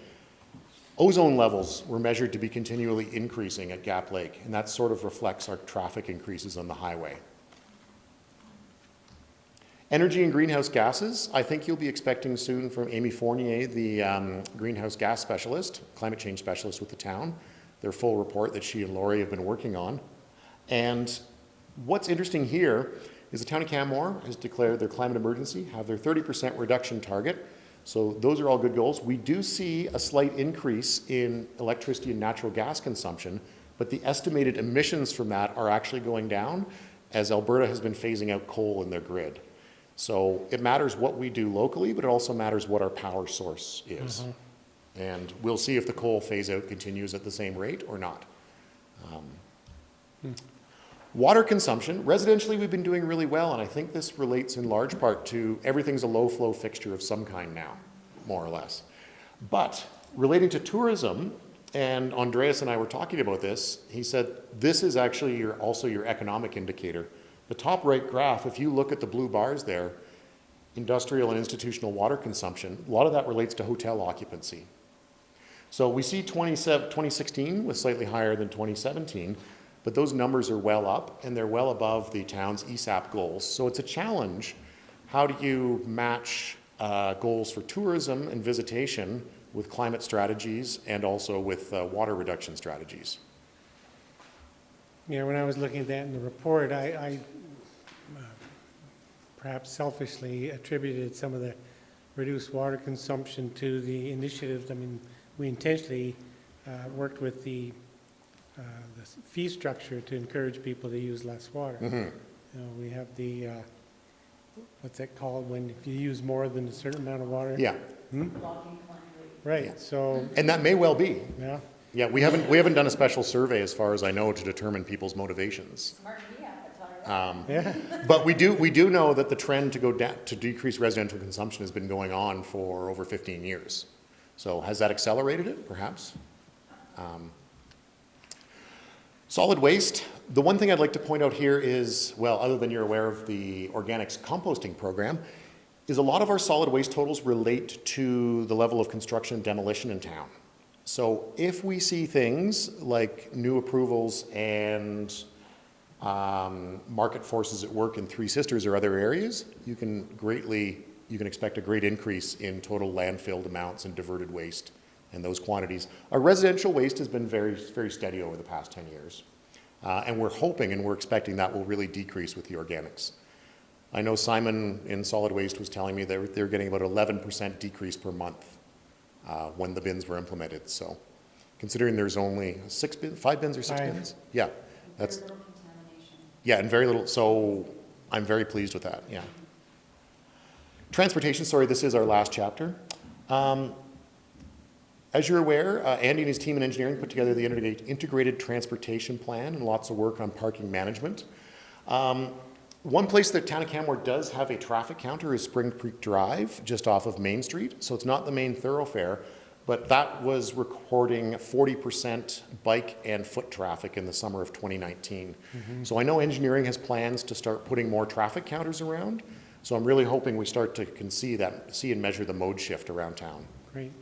Ozone levels were measured to be continually increasing at Gap Lake, and that sort of reflects our traffic increases on the highway. Energy and greenhouse gases, I think you'll be expecting soon from Amy Fournier, the greenhouse gas specialist, climate change specialist with the town, their full report that she and Laurie have been working on. And what's interesting here is the town of Canmore has declared their climate emergency, have their 30% reduction target. So those are all good goals. We do see a slight increase in electricity and natural gas consumption, but the estimated emissions from that are actually going down as Alberta has been phasing out coal in their grid. So it matters what we do locally, but it also matters what our power source is. And we'll see if the coal phase out continues at the same rate or not. Water consumption, residentially we've been doing really well, and I think this relates in large part to everything's a low flow fixture of some kind now, more or less. But relating to tourism, and Andreas and I were talking about this, he said this is actually also your economic indicator. The top right graph, if you look at the blue bars there, industrial and institutional water consumption, a lot of that relates to hotel occupancy. So we see 2016 was slightly higher than 2017, but those numbers are well up and they're well above the town's ESAP goals. So it's a challenge. How do you match goals for tourism and visitation with climate strategies and also with water reduction strategies? Yeah, when I was looking at that in the report, I perhaps selfishly attributed some of the reduced water consumption to the initiatives. I mean, we intentionally worked with the fee structure to encourage people to use less water. You know, we have the, what's that called, when if you use more than a certain amount of water? Yeah. Right, so, And that may well be. yeah. Yeah, we haven't done a special survey as far as I know to determine people's motivations. Yeah. But we do know that the trend to go down, to decrease residential consumption has been going on for over 15 years. So has that accelerated it? Perhaps. Solid waste. The one thing I'd like to point out here is, well, other than you're aware of the organics composting program, is a lot of our solid waste totals relate to the level of construction and demolition in town. So if we see things like new approvals and market forces at work in Three Sisters or other areas, you can expect a great increase in total landfilled amounts and diverted waste and those quantities. Our residential waste has been very, very steady over the past 10 years. And we're hoping and we're expecting that will really decrease with the organics. I know Simon in solid waste was telling me that they're getting about 11% decrease per month when the bins were implemented. So considering there's only 5 bins or 6 bins? Yeah, that's very little contamination. Yeah, and very little, so I'm very pleased with that, yeah. Transportation, sorry, this is our last chapter. As you're aware, Andy and his team in engineering put together the integrated transportation plan and lots of work on parking management. One place that Town of Canmore does have a traffic counter is Spring Creek Drive, just off of Main Street. So it's not the main thoroughfare, but that was recording 40% bike and foot traffic in the summer of 2019. So I know engineering has plans to start putting more traffic counters around. So I'm really hoping we start to see and measure the mode shift around town. Great.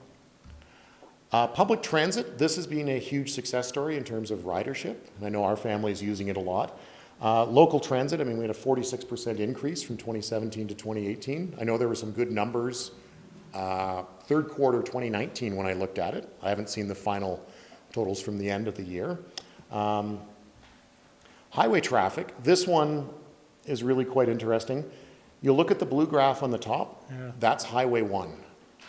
Public transit, this has been a huge success story in terms of ridership, and I know our family is using it a lot. Local transit, I mean, we had a 46% increase from 2017 to 2018. I know there were some good numbers third quarter 2019 when I looked at it. I haven't seen the final totals from the end of the year. Highway traffic, this one is really quite interesting. You'll look at the blue graph on the top, that's Highway 1.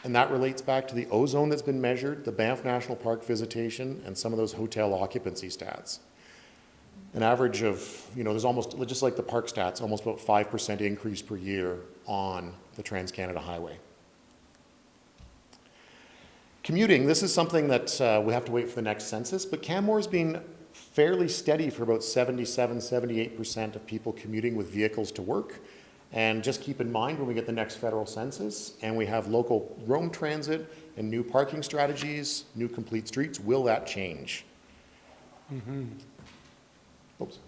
And that relates back to the ozone that's been measured, the Banff National Park visitation, and some of those hotel occupancy stats. An average of, you know, there's almost, just like the park stats, almost about 5% increase per year on the Trans-Canada Highway. Commuting, this is something that we have to wait for the next census, but Canmore's been fairly steady for about 77-78% of people commuting with vehicles to work. And just keep in mind when we get the next federal census and we have local roam transit and new parking strategies, new complete streets, will that change? Oops.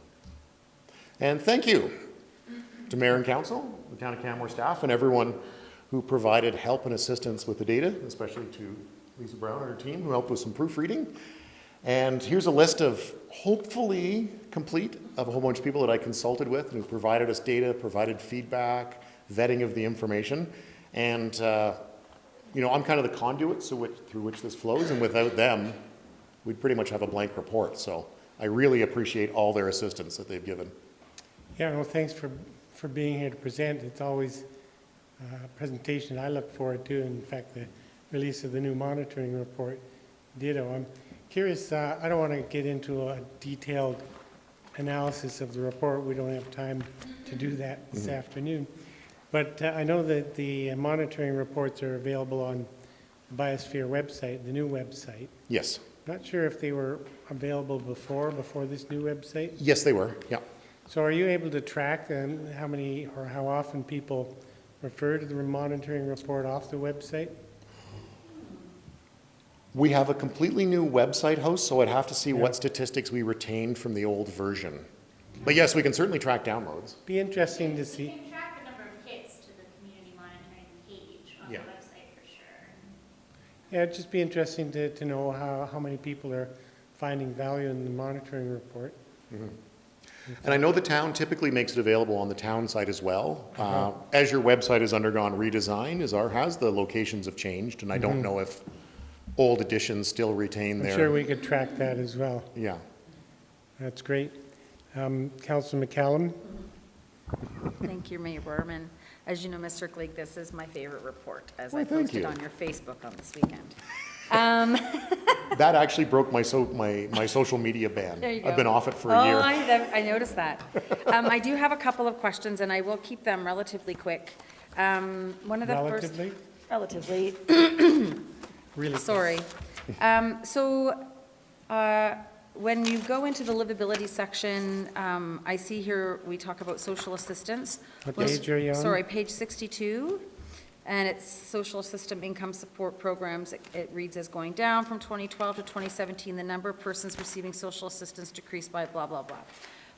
And thank you to Mayor and Council, the Town of Canmore staff, and everyone who provided help and assistance with the data, especially to Lisa Brown and her team who helped with some proofreading. And here's a list of, hopefully complete, of a whole bunch of people that I consulted with and who provided us data, provided feedback, vetting of the information. And, you know, I'm kind of the conduit through which this flows, and without them, we'd pretty much have a blank report. So I really appreciate all their assistance that they've given. Yeah, well, thanks for being here to present. It's always a presentation I look forward to. In fact, the release of the new monitoring report, ditto. I'm curious, I don't want to get into a detailed analysis of the report. We don't have time to do that this afternoon. But I know that the monitoring reports are available on the Biosphere website, the new website. Yes. Not sure if they were available before this new website. Yes, they were. Yeah. So are you able to track how many or how often people refer to the monitoring report off the website? We have a completely new website host, so I'd have to see what statistics we retained from the old version. But yes, we can certainly track downloads. Be interesting to You see. can track the number of hits to the community monitoring page on the Yeah. website for sure. Yeah, it'd just be interesting to know how many people are finding value in the monitoring report. And I know the town typically makes it available on the town site as well. As your website has undergone redesign, has the locations have changed, and I don't know if old editions still retain I'm their... sure we could track that as well. Yeah. That's great. Councillor McCallum? Thank you, Mayor Borman. As you know, Mr. Gleig, this is my favorite report, as Why, I thank posted you. on your Facebook on this weekend. That actually broke my social media ban. There you go. I've been off it for a year. I noticed that. I do have a couple of questions, and I will keep them relatively quick. One of the first... Relatively? Relatively. Really? Sorry. When you go into the livability section, I see here we talk about social assistance. What page are you on? Sorry, page 62. And it's social system income support programs. It reads as going down from 2012 to 2017. The number of persons receiving social assistance decreased by blah, blah, blah.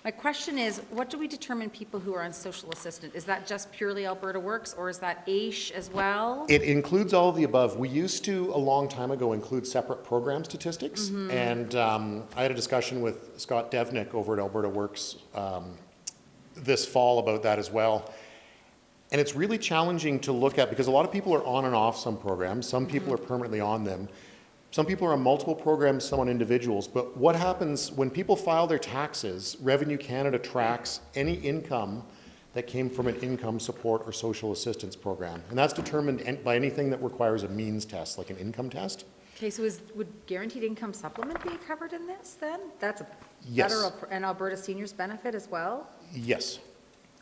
My question is, what do we determine people who are on social assistance? Is that just purely Alberta Works, or is that AISH as well? It includes all of the above. We used to, a long time ago, include separate program statistics. And I had a discussion with Scott Devnick over at Alberta Works this fall about that as well. And it's really challenging to look at, because a lot of people are on and off some programs. Some people are permanently on them. Some people are on multiple programs, some on individuals. But what happens when people file their taxes, Revenue Canada tracks any income that came from an income support or social assistance program. And that's determined by anything that requires a means test, like an income test. Okay, so would guaranteed income supplement be covered in this then? That's a Yes. better, and Alberta seniors benefit as well? Yes,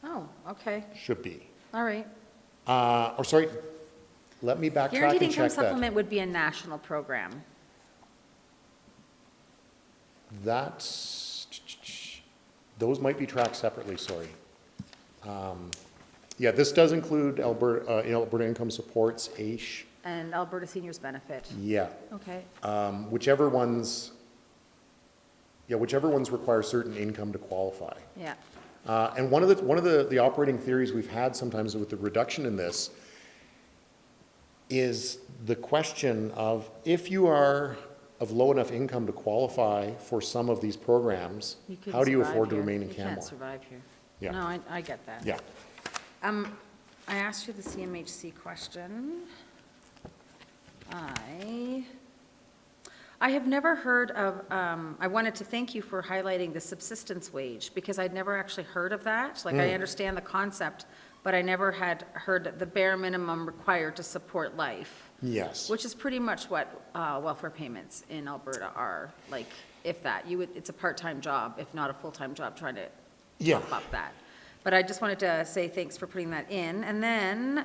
Oh, okay, should be. all right. Or sorry, let me backtrack Guaranteed and income check that. supplement would be a national program. Those might be tracked separately, sorry. Yeah, this does include Alberta Income Supports, AISH, And Alberta seniors benefit. yeah. Okay, Whichever ones require certain income to qualify. yeah. And one of the operating theories we've had sometimes with the reduction in this is the question of, if you are of low enough income to qualify for some of these programs, You couldn't how do you survive afford to here. remain in You Canmore? can't survive here. Yeah. No, I get that. Yeah. I asked you the CMHC question. I have never heard of, I wanted to thank you for highlighting the subsistence wage, because I'd never actually heard of that. Like, I understand the concept, but I never had heard the bare minimum required to support life, Yes. which is pretty much what welfare payments in Alberta are. Like, if that, it's a part-time job, if not a full-time job, trying to Yeah. bump up that. But I just wanted to say thanks for putting that in. And then,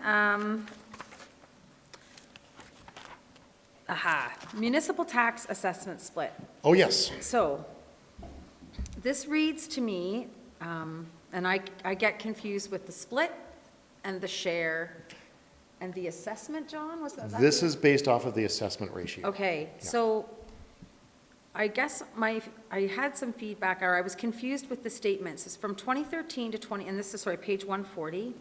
municipal tax assessment split. Oh, yes. So, this reads to me, and I get confused with the split and the share and the assessment, John, was that? This is based off of the assessment ratio. Okay, so I guess I had some feedback, or I was confused with the statements. It's from 2013 to 20, and this is, sorry, page 140.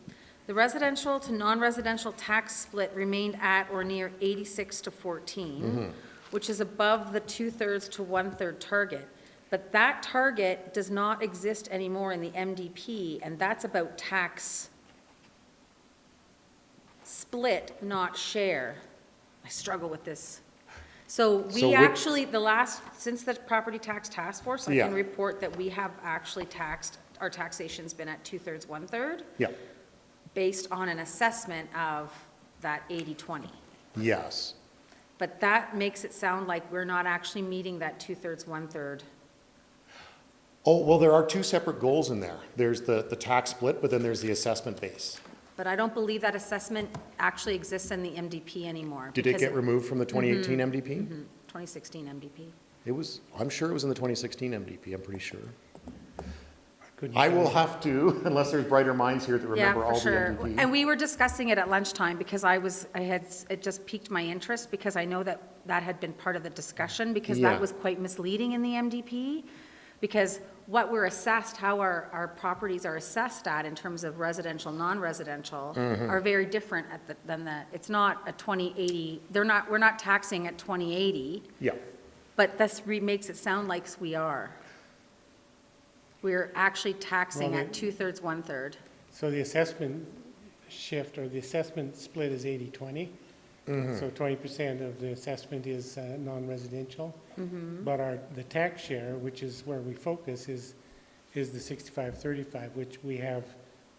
The residential to non-residential tax split remained at or near 86 to 14, which is above the 2/3 to 1/3 target. But that target does not exist anymore in the MDP, and that's about tax split, not share. I struggle with this. So So we would- actually, since the property tax task force, I Yeah. can report that we have actually our taxation's been at 2/3, 1/3, Yeah, based on an assessment of that 80/20. yes. But that makes it sound like we're not actually meeting that 2/3, 1/3. Oh, well, there are two separate goals in there. There's the tax split, but then there's the assessment base. But I don't believe that assessment actually exists in the MDP anymore. Did it because get removed from the 2018 MDP? 2016 MDP. It was, I'm sure it was in the 2016 MDP, I'm pretty sure. Couldn't I will find it. have to, unless there's brighter minds here that remember all the MDP. And we were discussing it at lunchtime because it just piqued my interest because I know that that had been part of the discussion because Yeah. that was quite misleading in the MDP. Because what we're assessed, how our properties are assessed at in terms of residential, non-residential are very different it's not a 2080, we're not taxing at 2080, Yeah, but this makes it sound like we are. We're actually taxing Well, at 2/3, 1/3. So the assessment shift, or the assessment split is 80/20. So 20% of the assessment is non-residential. But the tax share, which is where we focus, is the 65/35, which we have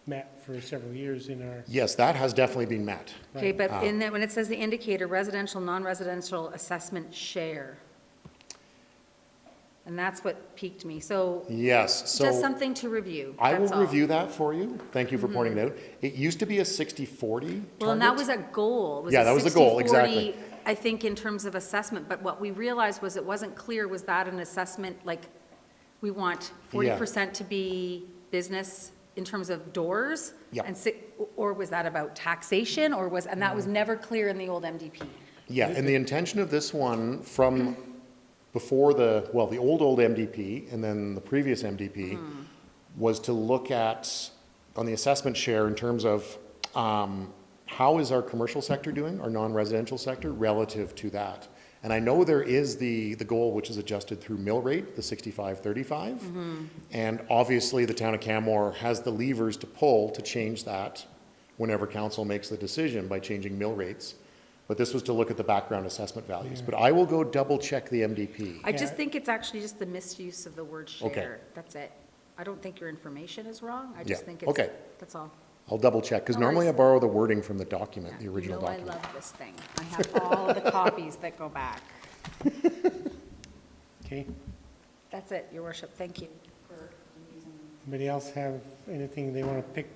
met for several years in our, yes, that has definitely been met. Okay, but in that, when it says the indicator, residential, non-residential assessment share. And that's what piqued me. So Yes, just so something to review. I that's will all. review that for you. Thank you for pointing it out. It used to be a 60/40 Well, and that target. was a goal. It was Yeah, a that was the goal, 60/40, exactly. I think in terms of assessment, but what we realized was it wasn't clear, was that an assessment, like, we want 40% to be business in terms of doors? Yeah. Or was that about taxation, and that was never clear in the old MDP? Yeah, and the intention of this one from before the old MDP and then the previous MDP was to look at, on the assessment share in terms of how is our commercial sector doing, our non-residential sector, relative to that. And I know there is the goal which is adjusted through mill rate, the 65/35. And obviously the town of Canmore has the levers to pull to change that whenever council makes the decision by changing mill rates. But this was to look at the background assessment values. But I will go double check the MDP. I just think it's actually just the misuse of the word share. Okay. That's it. I don't think your information is wrong. I Yeah, just think it's, okay. that's all. I'll double check, because No normally I worries. borrow the wording from the document, the original You know document. I love this thing. I have all of the copies that go back. okay? That's it, your worship. Thank you for using. Anybody else have anything they want to pick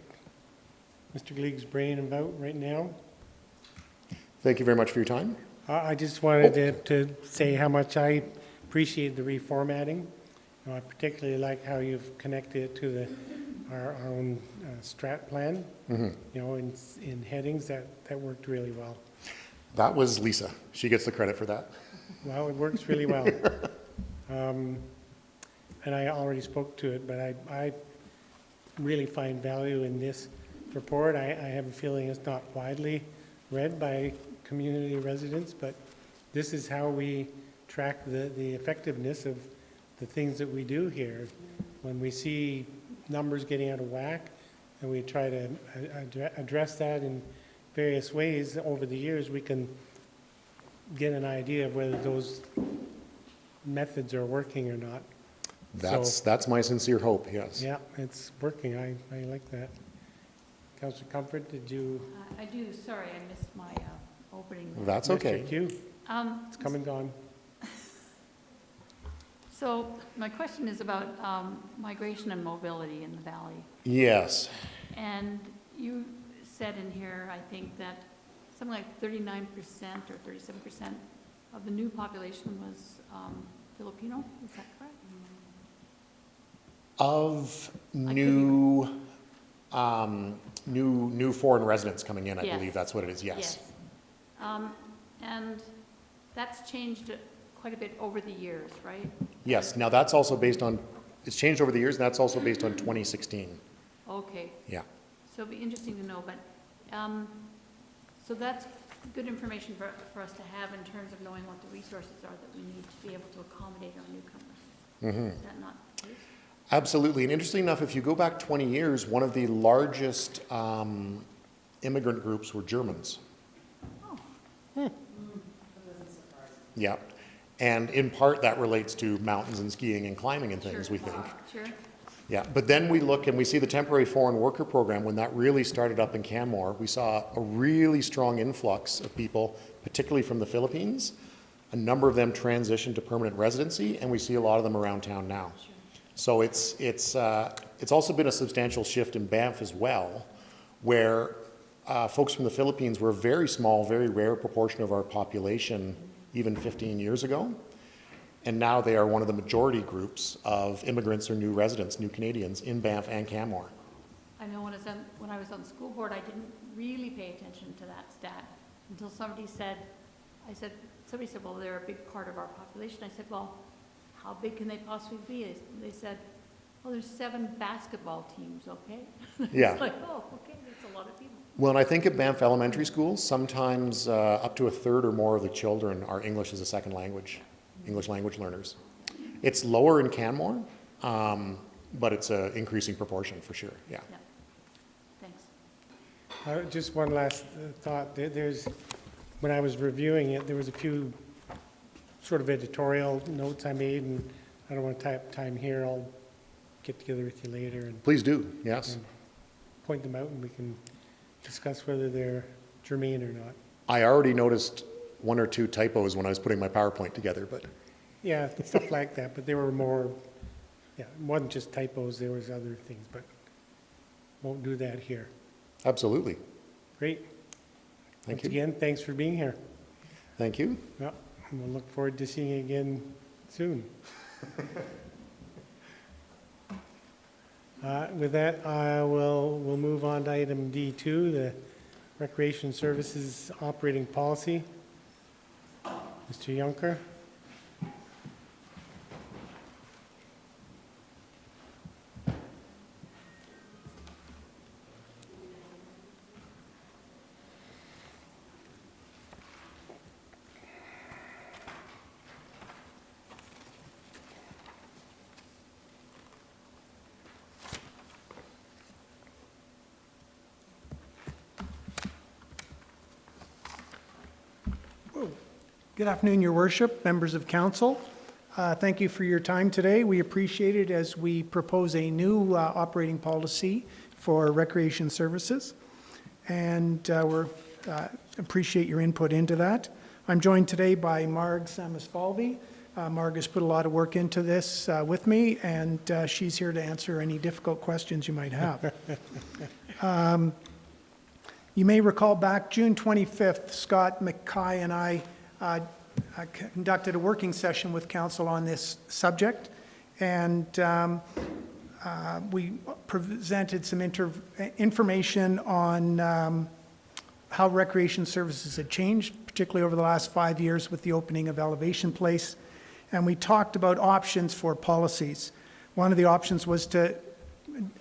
Mr. Gleig's brain about right now? Thank you very much for your time. I just wanted to say how much I appreciate the reformatting. I particularly like how you've connected it to our own strat plan, you know, in headings. That worked really well. That was Lisa. She gets the credit for that. Well, it works really well. And I already spoke to it, but I really find value in this report. I have a feeling it's not widely read by community residents, but this is how we track the effectiveness of the things that we do here. When we see numbers getting out of whack, and we try to address that in various ways over the years, we can get an idea of whether those methods are working or not. That's my sincere hope, yes. Yeah, it's working. I like that. Councillor Comfort, did you? I do, sorry, I missed my opening. That's okay. Mr. Q, it's come and gone. So my question is about migration and mobility in the valley. Yes. And you said in here, I think, that something like 39% or 37% of the new population was Filipino, is that correct? Of new foreign residents coming in, I Yes. believe that's what it is, yes. And that's changed quite a bit over the years, right? Yes, now that's also based on, it's changed over the years, and that's also based on 2016. Okay, Yeah. so it'd be interesting to know, but, so that's good information for us to have in terms of knowing what the resources are that we need to be able to accommodate our newcomers. Is that not the case? Absolutely, and interesting enough, if you go back 20 years, one of the largest immigrant groups were Germans. Yeah. And in part, that relates to mountains and skiing and climbing and things, we think. Sure. Yeah, but then we look and we see the temporary foreign worker program. When that really started up in Canmore, we saw a really strong influx of people, particularly from the Philippines. A number of them transitioned to permanent residency, and we see a lot of them around town now. So it's also been a substantial shift in Banff as well, where folks from the Philippines were a very small, very rare proportion of our population even 15 years ago. And now they are one of the majority groups of immigrants or new residents, new Canadians in Banff and Canmore. I know when I was on the school board, I didn't really pay attention to that stat until somebody said, well, they're a big part of our population. I said, well, how big can they possibly be? They said, well, there's 7 basketball teams, okay? Yeah. It's like, oh, okay, that's a lot of people. Well, and I think at Banff Elementary School, sometimes up to a third or more of the children are English as a second language, English language learners. It's lower in Canmore, but it's an increasing proportion for sure, yeah. Thanks. Just one last thought. When I was reviewing it, there was a few sort of editorial notes I made, and I don't want to tie up time here. I'll get together with you later and Please do, yes. point them out, and we can discuss whether they're germane or not. I already noticed 1 or 2 typos when I was putting my PowerPoint together, but Yeah, stuff like that, but they were more, it wasn't just typos, there was other things, but won't do that here. absolutely. Great. Thank Once you. again, thanks for being here. Thank you. Yeah, and we'll look forward to seeing you again soon. With that, we'll move on to item D2, the Recreation Services Operating Policy. Mr. Juncker. Good afternoon, Your Worship, members of council. Thank you for your time today. We appreciate it as we propose a new operating policy for recreation services, and we appreciate your input into that. I'm joined today by Marg Samusfalvi. Marg has put a lot of work into this with me, and she's here to answer any difficult questions you might have. You may recall back June 25th, Scott McKay and I conducted a working session with council on this subject, and we presented some information on how recreation services had changed, particularly over the last 5 years with the opening of Elevation Place, and we talked about options for policies. One of the options was to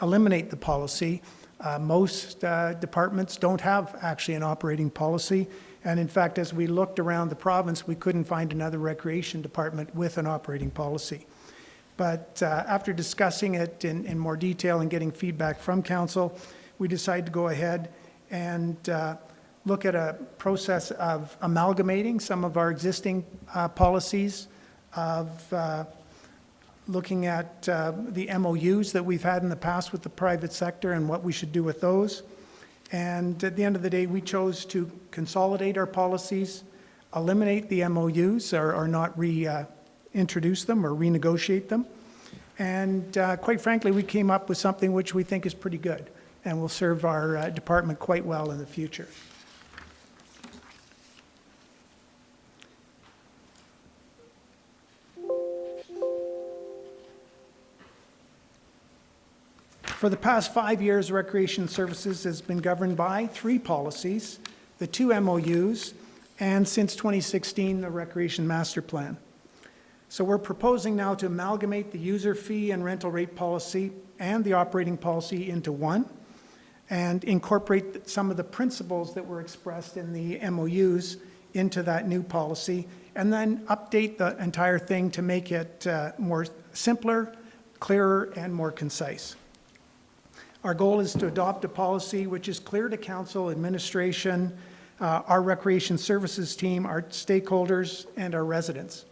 eliminate the policy. Most departments don't have actually an operating policy. And in fact, as we looked around the province, we couldn't find another recreation department with an operating policy. But after discussing it in more detail and getting feedback from council, we decided to go ahead and look at a process of amalgamating some of our existing policies, of looking at the MOUs that we've had in the past with the private sector and what we should do with those. And at the end of the day, we chose to consolidate our policies, eliminate the MOUs or not reintroduce them or renegotiate them. And quite frankly, we came up with something which we think is pretty good and will serve our department quite well in the future. For the past 5 years, Recreation Services has been governed by 3 policies, the 2 MOUs, and since 2016, the Recreation Master Plan. So we're proposing now to amalgamate the user fee and rental rate policy and the operating policy into one, and incorporate some of the principles that were expressed in the MOUs into that new policy, and then update the entire thing to make it more simpler, clearer, and more concise. Our goal is to adopt a policy which is clear to council, administration, our recreation services team, our stakeholders, and our residents.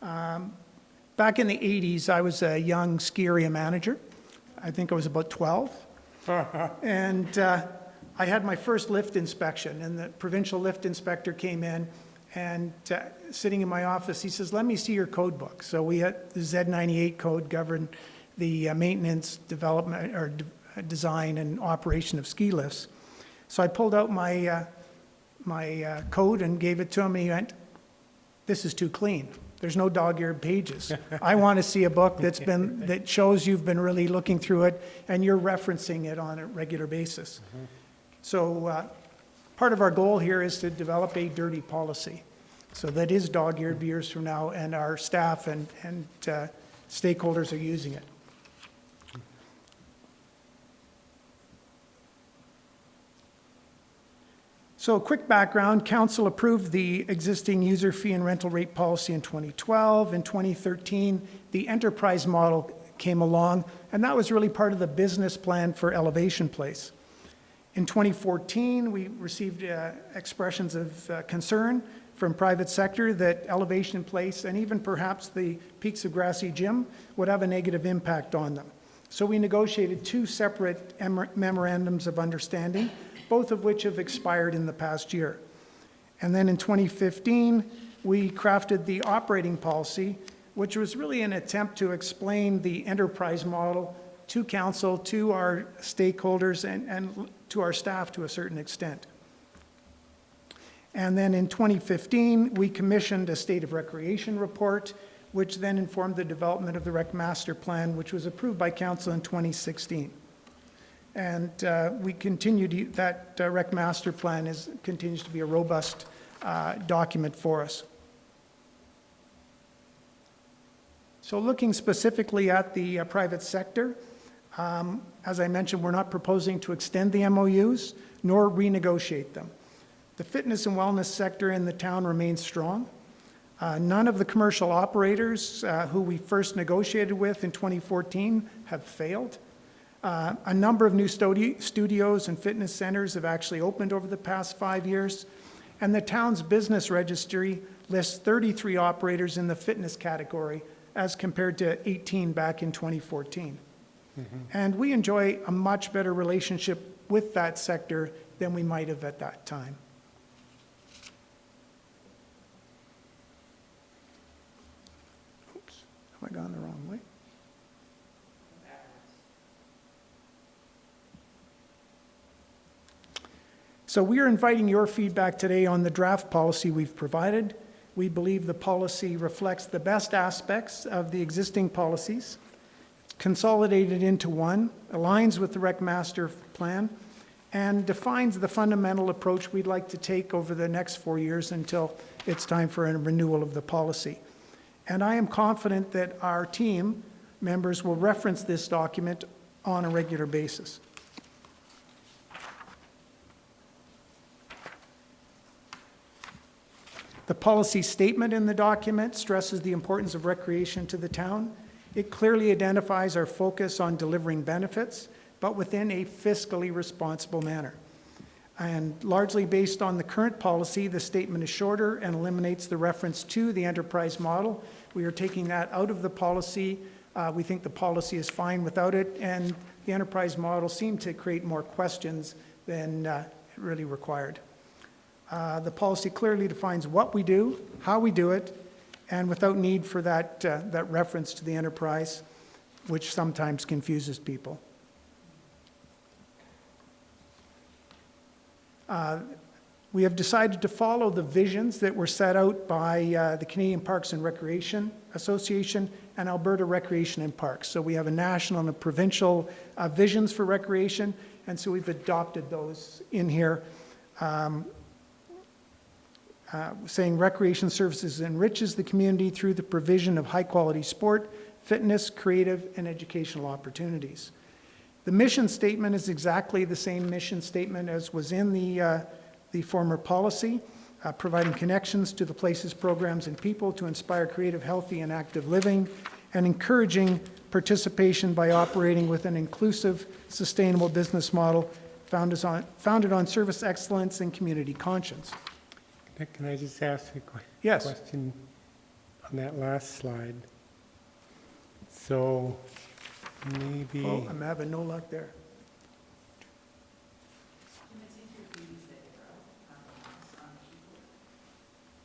Back in the 80s, I was a young ski area manager. I think I was about 12. And I had my first lift inspection, and the provincial lift inspector came in, and sitting in my office, he says, "Let me see your code book." So we had the Z98 code governed the maintenance, development, or design and operation of ski lifts. So I pulled out my code and gave it to him, and he went, "This is too clean. There's no dog-eared pages. I want to see a book that shows you've been really looking through it and you're referencing it on a regular basis." So part of our goal here is to develop a dirty policy. So that is dog-eared years from now, and our staff and stakeholders are using it. So a quick background, Council approved the existing user fee and rental rate policy in 2012. In 2013, the enterprise model came along, and that was really part of the business plan for Elevation Place. In 2014, we received expressions of concern from private sector that Elevation Place and even perhaps the Peaks of Grassy Gym would have a negative impact on them. So we negotiated two separate memorandums of understanding, both of which have expired in the past year. And then in 2015, we crafted the operating policy, which was really an attempt to explain the enterprise model to council, to our stakeholders, and to our staff to a certain extent. And then in 2015, we commissioned a state of recreation report, which then informed the development of the Rec Master Plan, which was approved by council in 2016. And we continue to, that Rec Master Plan continues to be a robust document for us. So looking specifically at the private sector, as I mentioned, we're not proposing to extend the MOUs nor renegotiate them. The fitness and wellness sector in the town remains strong. None of the commercial operators who we first negotiated with in 2014 have failed. A number of new studios and fitness centers have actually opened over the past 5 years, and the town's business registry lists 33 operators in the fitness category as compared to 18 back in 2014. And we enjoy a much better relationship with that sector than we might have at that time. Oops, have I gone the wrong way? So we are inviting your feedback today on the draft policy we've provided. We believe the policy reflects the best aspects of the existing policies, consolidated into one, aligns with the Rec Master Plan, and defines the fundamental approach we'd like to take over the next 4 years until it's time for a renewal of the policy. And I am confident that our team members will reference this document on a regular basis. The policy statement in the document stresses the importance of recreation to the town. It clearly identifies our focus on delivering benefits, but within a fiscally responsible manner. And largely based on the current policy, the statement is shorter and eliminates the reference to the enterprise model. We are taking that out of the policy. We think the policy is fine without it, and the enterprise model seemed to create more questions than it really required. The policy clearly defines what we do, how we do it, and without need for that reference to the enterprise, which sometimes confuses people. We have decided to follow the visions that were set out by the Canadian Parks and Recreation Association and Alberta Recreation and Parks. So we have a national and a provincial visions for recreation, and so we've adopted those in here. Saying recreation services enriches the community through the provision of high-quality sport, fitness, creative, and educational opportunities. The mission statement is exactly the same mission statement as was in the former policy, providing connections to the places, programs, and people to inspire creative, healthy, and active living, and encouraging participation by operating with an inclusive, sustainable business model founded on service excellence and community conscience. Can I just ask a Yes. question on that last slide? So maybe, Oh, I'm having no luck there.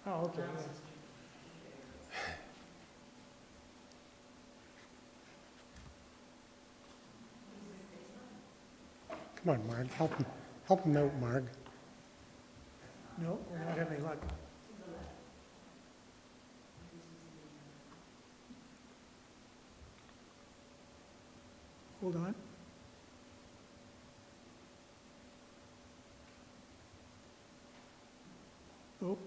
Oh, okay. come on, Marg, help him out, Marg. No, we're not having any luck. Hold on. Oh.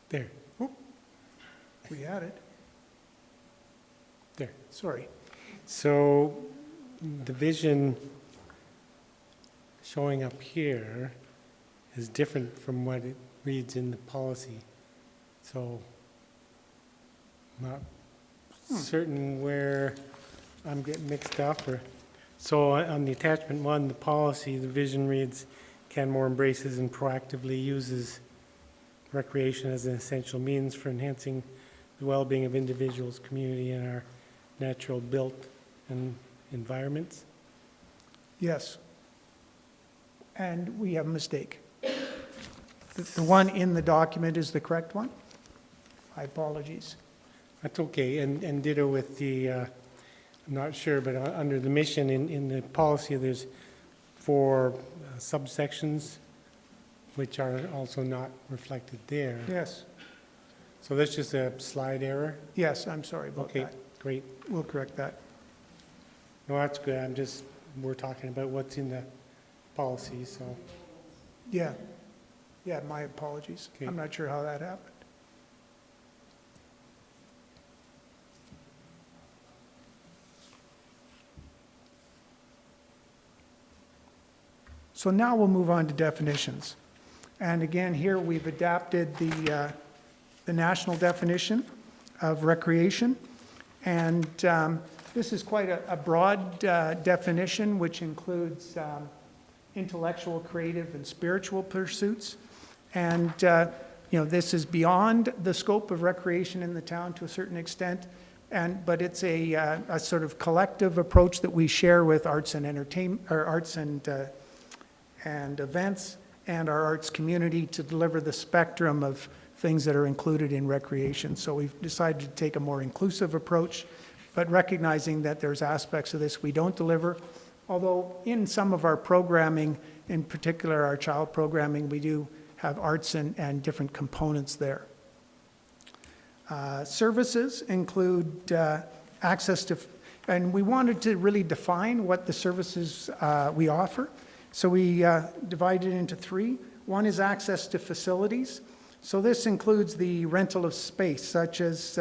There, We had it. there. Sorry. So the vision showing up here is different from what it reads in the policy. So I'm not certain where I'm getting mixed up or, so on the attachment 1, the policy, the vision reads, Canmore embraces and proactively uses recreation as an essential means for enhancing the well-being of individuals, community, and our natural built and environments. Yes. And we have a mistake. The one in the document is the correct one. My apologies. That's okay, and ditto with the, I'm not sure, but under the mission in the policy, there's 4 subsections, which are also not reflected there. Yes. So that's just a slide error? Yes, I'm sorry about Okay, that. great. We'll correct that. No, that's good, we're talking about what's in the policy, so. Yeah. Yeah, my apologies. Okay. I'm not sure how that happened. So now we'll move on to definitions. And again, here we've adapted the national definition of recreation. And this is quite a broad definition, which includes intellectual, creative, and spiritual pursuits. And this is beyond the scope of recreation in the town to a certain extent. But it's a sort of collective approach that we share with arts and entertainment, or arts and events, and our arts community to deliver the spectrum of things that are included in recreation. So we've decided to take a more inclusive approach, but recognizing that there's aspects of this we don't deliver. Although in some of our programming, in particular our child programming, we do have arts and different components there. Services include access to, and we wanted to really define what the services we offer. So we divided it into 3. One is access to facilities. So this includes the rental of space, such as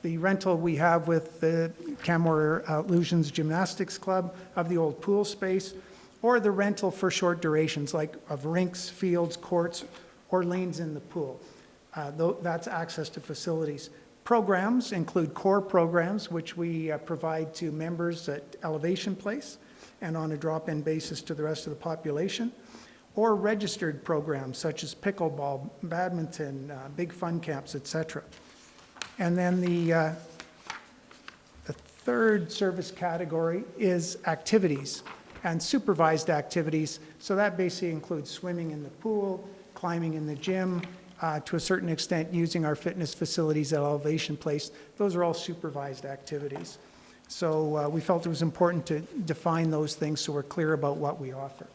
the rental we have with the Canmore Illusions Gymnastics Club of the old pool space, or the rental for short durations, like of rinks, fields, courts, or lanes in the pool. That's access to facilities. Programs include core programs, which we provide to members at Elevation Place and on a drop-in basis to the rest of the population, or registered programs such as pickleball, badminton, big fun camps, etc. And then the third service category is activities and supervised activities. So that basically includes swimming in the pool, climbing in the gym, to a certain extent using our fitness facilities at Elevation Place. Those are all supervised activities. So we felt it was important to define those things so we're clear about what we offer.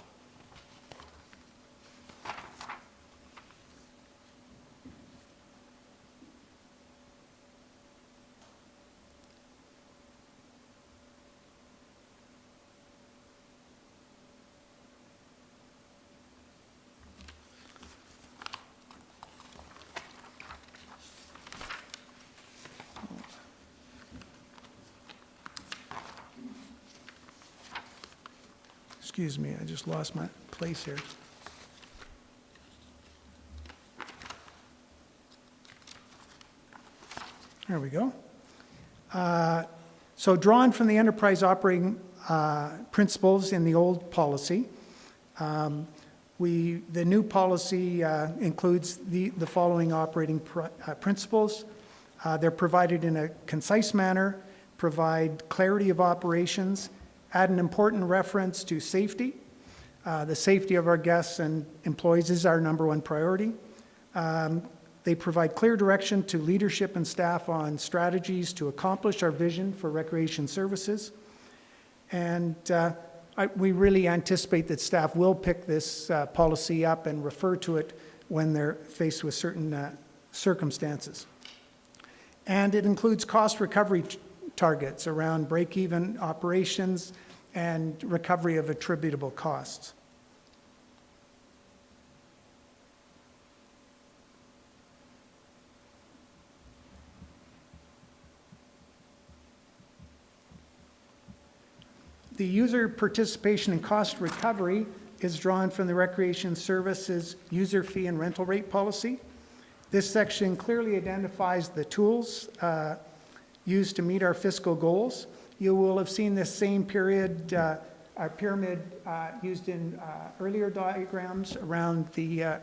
Excuse me, I just lost my place here. There we go. So drawn from the enterprise operating principles in the old policy, the new policy includes the following operating principles. They're provided in a concise manner, provide clarity of operations, add an important reference to safety. The safety of our guests and employees is our #1 priority. They provide clear direction to leadership and staff on strategies to accomplish our vision for recreation services. And we really anticipate that staff will pick this policy up and refer to it when they're faced with certain circumstances. And it includes cost recovery targets around break-even operations and recovery of attributable costs. The user participation and cost recovery is drawn from the Recreation Services user fee and rental rate policy. This section clearly identifies the tools used to meet our fiscal goals. You will have seen this same pyramid used in earlier diagrams around the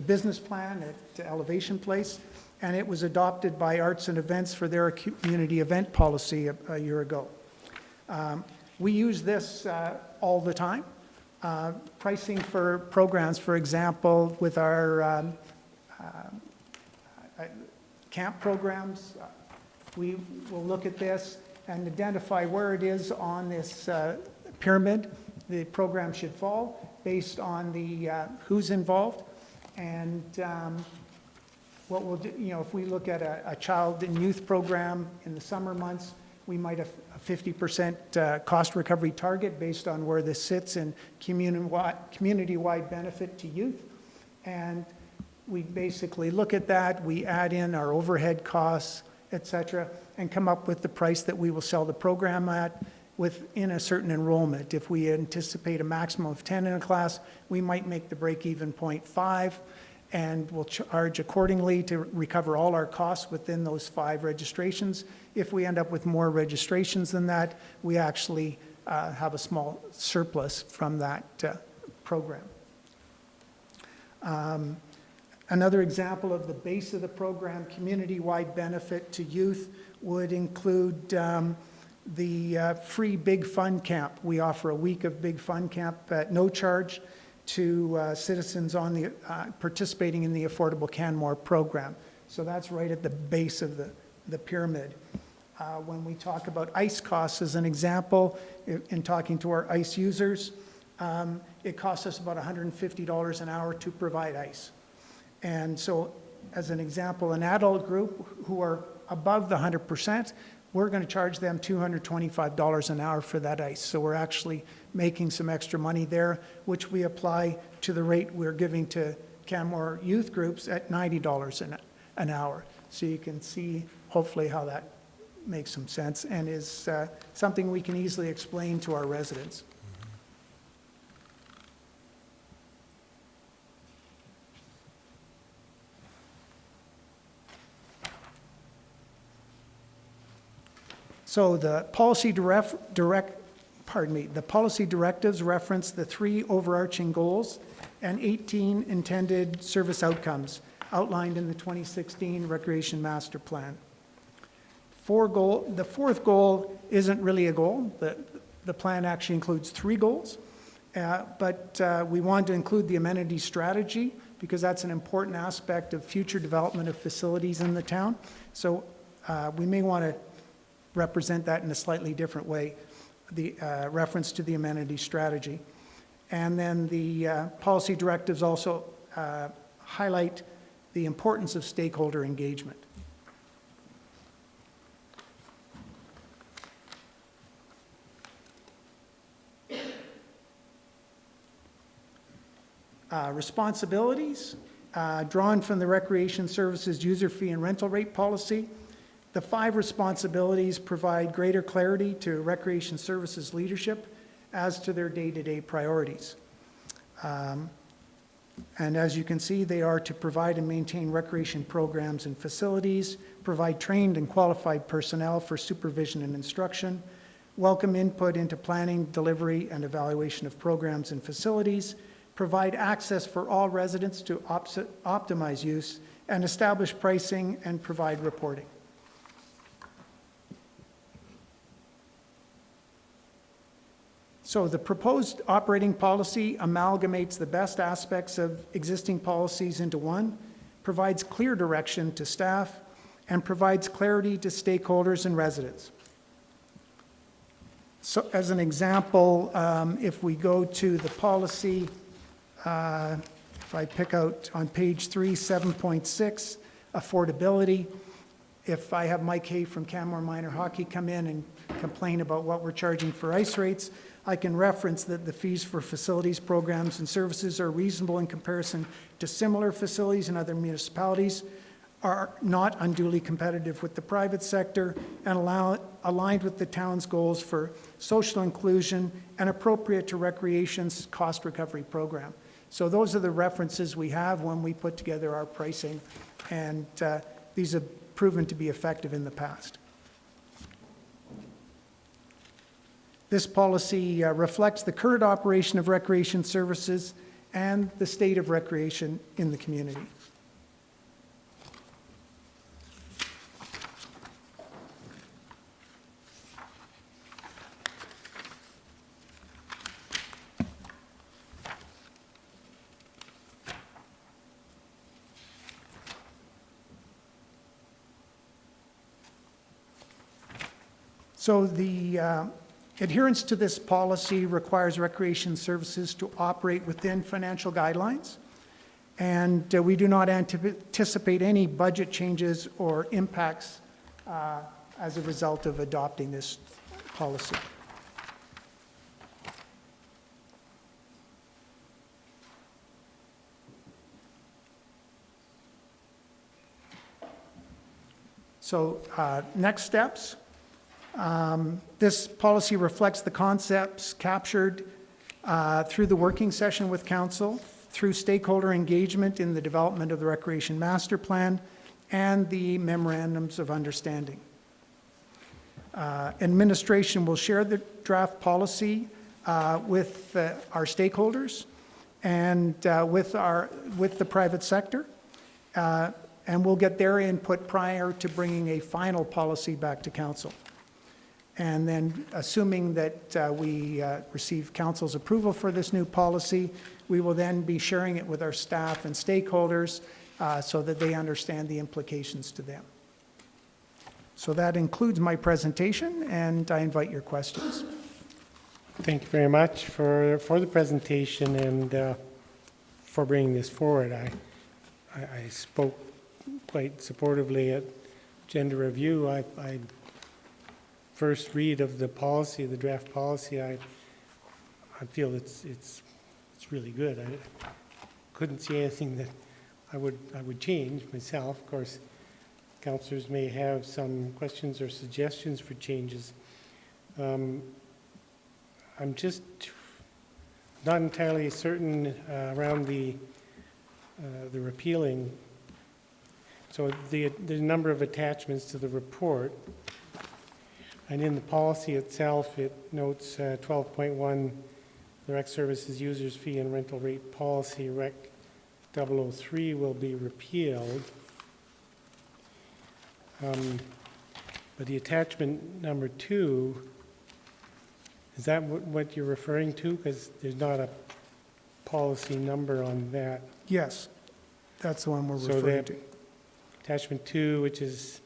business plan at Elevation Place, and it was adopted by Arts and Events for their community event policy a year ago. We use this all the time. Pricing for programs, for example, with our camp programs, we will look at this and identify where it is on this pyramid the program should fall based on the who's involved. And what we'll do, if we look at a child and youth program in the summer months, we might have a 50% cost recovery target based on where this sits in community-wide benefit to youth. And we basically look at that, we add in our overhead costs, et cetera, and come up with the price that we will sell the program at within a certain enrollment. If we anticipate a maximum of 10 in a class, we might make the break-even point 5, and we'll charge accordingly to recover all our costs within those 5 registrations. If we end up with more registrations than that, we actually have a small surplus from that program. Another example of the base of the program, community-wide benefit to youth, would include the free Big Fun Camp. We offer a week of Big Fun Camp at no charge to citizens on the participating in the Affordable Canmore program. So that's right at the base of the pyramid. When we talk about ice costs as an example, in talking to our ice users, it costs us about $150 an hour to provide ice. And so as an example, an adult group who are above the 100%, we're going to charge them $225 an hour for that ice. So we're actually making some extra money there, which we apply to the rate we're giving to Canmore youth groups at $90 an hour. So you can see hopefully how that makes some sense and is something we can easily explain to our residents. So the policy the policy directives reference the 3 overarching goals and 18 intended service outcomes outlined in the 2016 Recreation Master Plan. The 4th goal isn't really a goal. The plan actually includes 3 goals, but we want to include the amenity strategy because that's an important aspect of future development of facilities in the town. So we may want to represent that in a slightly different way, the reference to the amenity strategy. And then the policy directives also highlight the importance of stakeholder engagement. Responsibilities, drawn from the Recreation Services user fee and rental rate policy. The 5 responsibilities provide greater clarity to Recreation Services leadership as to their day-to-day priorities. And as you can see, they are to provide and maintain recreation programs and facilities, provide trained and qualified personnel for supervision and instruction, welcome input into planning, delivery, and evaluation of programs and facilities, provide access for all residents to optimize use, and establish pricing and provide reporting. So the proposed operating policy amalgamates the best aspects of existing policies into one, provides clear direction to staff, and provides clarity to stakeholders and residents. So as an example, if we go to the policy, if I pick out on page 3, 7.6, affordability, if I have Mike Hay from Canmore Minor Hockey come in and complain about what we're charging for ice rates, I can reference that the fees for facilities, programs, and services are reasonable in comparison to similar facilities in other municipalities, are not unduly competitive with the private sector, and aligned with the town's goals for social inclusion and appropriate to recreation's cost recovery program. So those are the references we have when we put together our pricing, and these have proven to be effective in the past. This policy reflects the current operation of recreation services and the state of recreation in the community. So the adherence to this policy requires recreation services to operate within financial guidelines, and we do not anticipate any budget changes or impacts as a result of adopting this policy. So next steps. This policy reflects the concepts captured through the working session with Council, through stakeholder engagement in the development of the Recreation Master Plan, and the Memorandums of Understanding. Administration will share the draft policy with our stakeholders and with the private sector, and we'll get their input prior to bringing a final policy back to Council. And then, assuming that we receive Council's approval for this new policy, we will then be sharing it with our staff and stakeholders so that they understand the implications to them. So that includes my presentation, and I invite your questions. Thank you very much for the presentation and for bringing this forward. I spoke quite supportively at Gender Review. I first read of the policy, the draft policy, I feel it's really good. I couldn't see anything that I would change myself. Of course, councillors may have some questions or suggestions for changes. I'm just not entirely certain around the repealing. So the number of attachments to the report. And in the policy itself, it notes 12.1, the Rec Services Users Fee and Rental Rate Policy, Rec 003, will be repealed. But the attachment number 2, is that what you're referring to? Because there's not a policy number on that. Yes, that's the one we're referring to. Attachment 2, which is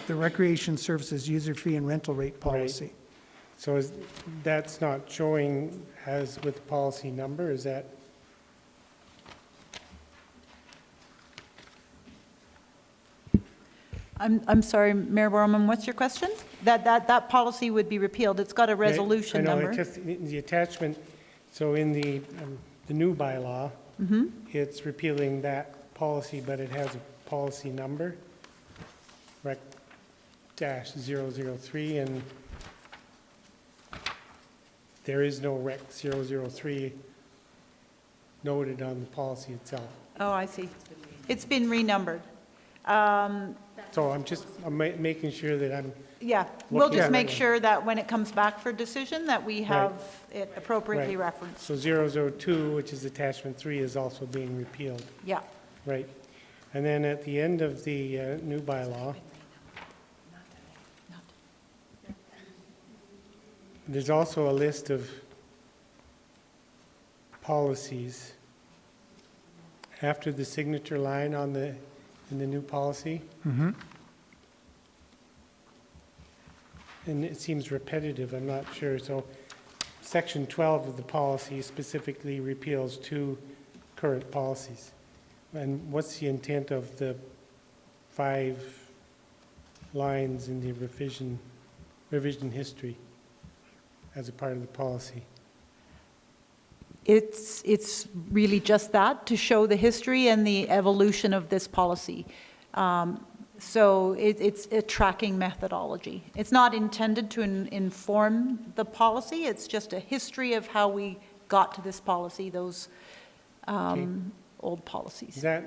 the Recreation Services User Fee and Rental Rate Policy. Right. So that's not showing as with the policy number, is that? I'm sorry, Mayor Borman, what's your question? That policy would be repealed. It's got a resolution number. I know, it's just the attachment, so in the new bylaw, it's repealing that policy, but it has a policy number, Rec -003, and there is no Rec 003 noted on the policy itself. Oh, I see. It's been renumbered. So I'm making sure that I'm, Yeah, we'll Looking just at make it. sure that when it comes back for decision, that we have it appropriately Right. referenced. so 002, which is attachment 3, is also being repealed. Yeah. Right. And then at the end of the new bylaw, there's also a list of policies after the signature line in the new policy. And it seems repetitive, I'm not sure. So section 12 of the policy specifically repeals 2 current policies. And what's the intent of the 5 lines in the revision history as a part of the policy? It's really just that, to show the history and the evolution of this policy. So it's a tracking methodology. It's not intended to inform the policy, it's just a history of how we got to this policy, those old policies. Is that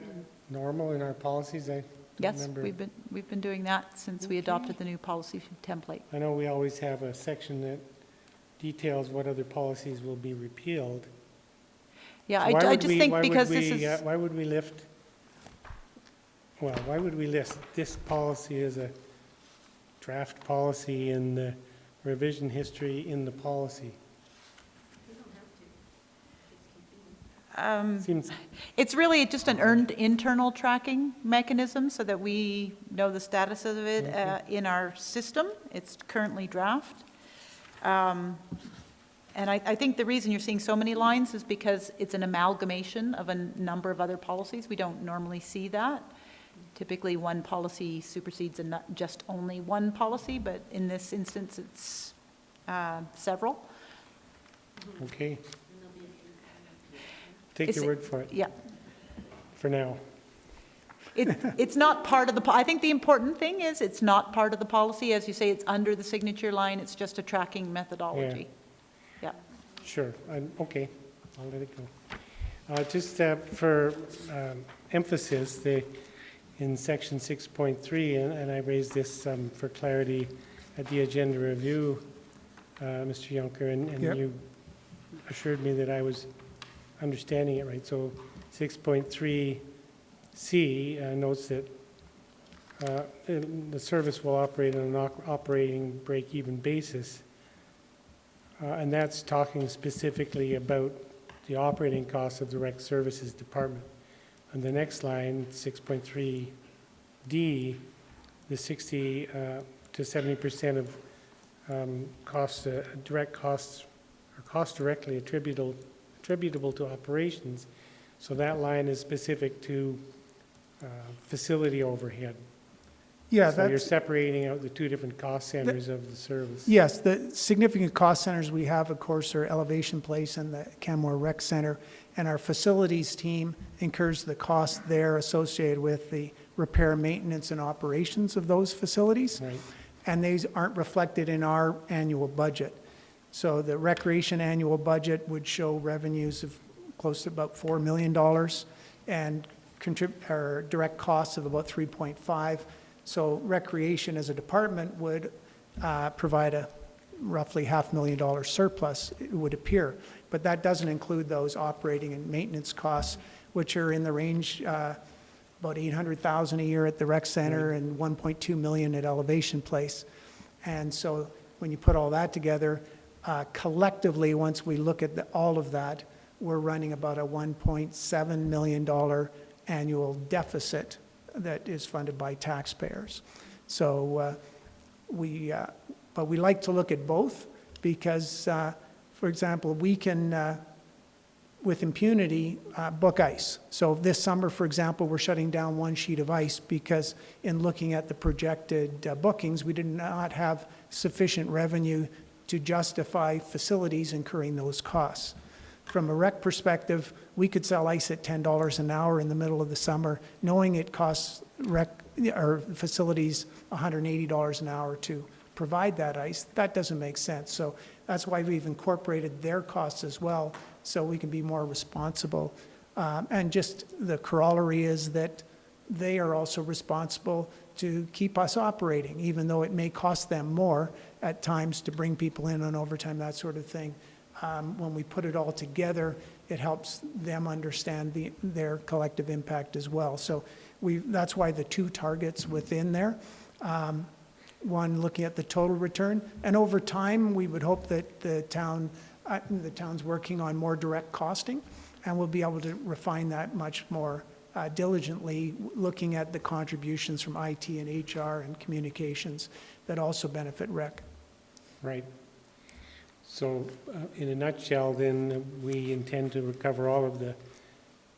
normal in our policies? I don't Yes, remember. we've been doing that since we adopted the new policy template. I know we always have a section that details what other policies will be repealed. Yeah, So I just think because this is, why would we list this policy as a draft policy in the revision history in the policy? Seems, it's really just an earned internal tracking mechanism so that we know the status of it in our system. It's currently draft. And I think the reason you're seeing so many lines is because it's an amalgamation of a number of other policies. We don't normally see that. Typically, one policy supersedes and not just only one policy, but in this instance, it's several. okay. Take your It's- word for it, Yeah. for now. It's not part of the, I think the important thing is it's not part of the policy. As you say, it's under the signature line. It's just a tracking methodology. Yeah. Sure, okay, I'll let it go. Just for emphasis, in section 6.3, and I raised this for clarity at the agenda review, Mr. Juncker, and Yep. you assured me that I was understanding it right. So 6.3C notes that the service will operate on an operating break-even basis. And that's talking specifically about the operating costs of the Rec Services Department. On the next line, 6.3D, the 60 to 70% of costs, direct costs, or costs directly attributable to operations. So that line is specific to facility overhead. Yeah, So you're that's, separating out the 2 different cost centers of the service. yes, the significant cost centers we have, of course, are Elevation Place and the Canmore Rec Center. And our facilities team incurs the cost there associated with the repair, maintenance, and operations of those facilities. Right. And these aren't reflected in our annual budget. So the recreation annual budget would show revenues of close to about $4 million and direct costs of about 3.5. So recreation as a department would provide a roughly $500,000 surplus, it would appear. But that doesn't include those operating and maintenance costs, which are in the range about $800,000 a year at the rec center and $1.2 million at Elevation Place. And so when you put all that together, collectively, once we look at all of that, we're running about a $1.7 million annual deficit that is funded by taxpayers. So but we like to look at both because, for example, we can, with impunity, book ice. So this summer, for example, we're shutting down 1 sheet of ice because in looking at the projected bookings, we did not have sufficient revenue to justify facilities incurring those costs. From a rec perspective, we could sell ice at $10 an hour in the middle of the summer, knowing it costs facilities $180 an hour to provide that ice. That doesn't make sense. So That's why we've incorporated their costs as well, so we can be more responsible. And just the corollary is that they are also responsible to keep us operating, even though it may cost them more at times to bring people in on overtime, that sort of thing. When we put it all together, it helps them understand their collective impact as well. So that's why the two targets within there. One, looking at the total return, and over time, we would hope that the town's working on more direct costing, and we'll be able to refine that much more diligently, looking at the contributions from IT and HR and communications that also benefit rec. Right. So in a nutshell, then, we intend to recover all of the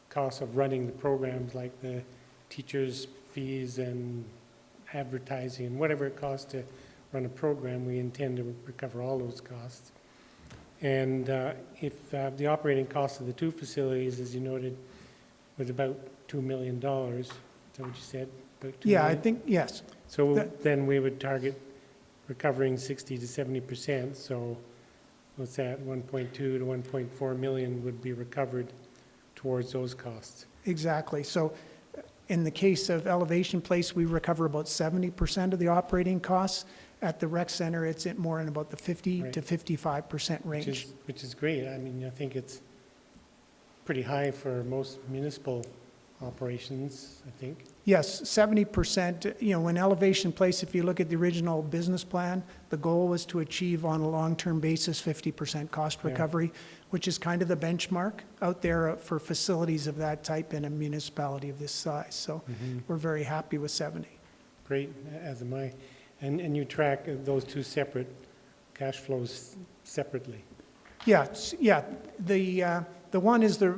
costs of running the programs, like the teachers' fees and advertising and whatever it costs to run a program. We intend to recover all those costs. And if the operating cost of the two facilities, as you noted, was about $2 million, is that what you said? About $2 Yeah, million? I think, yes. So then we would target recovering 60 to 70%. So what's that? 1.2 to 1.4 million would be recovered towards those costs. Exactly. So in the case of Elevation Place, we recover about 70% of the operating costs. At the rec center, it's more in about the 50 to 55% range. Which is great. I mean, I think it's pretty high for most municipal operations, I think. Yes, 70%. You know, when Elevation Place, if you look at the original business plan, the goal was to achieve on a long-term basis 50% cost recovery, which is kind of the benchmark out there for facilities of that type in a municipality of this size. So we're very happy with 70. Great, as am I. And you track those two separate cash flows separately? Yeah, yeah. The one is the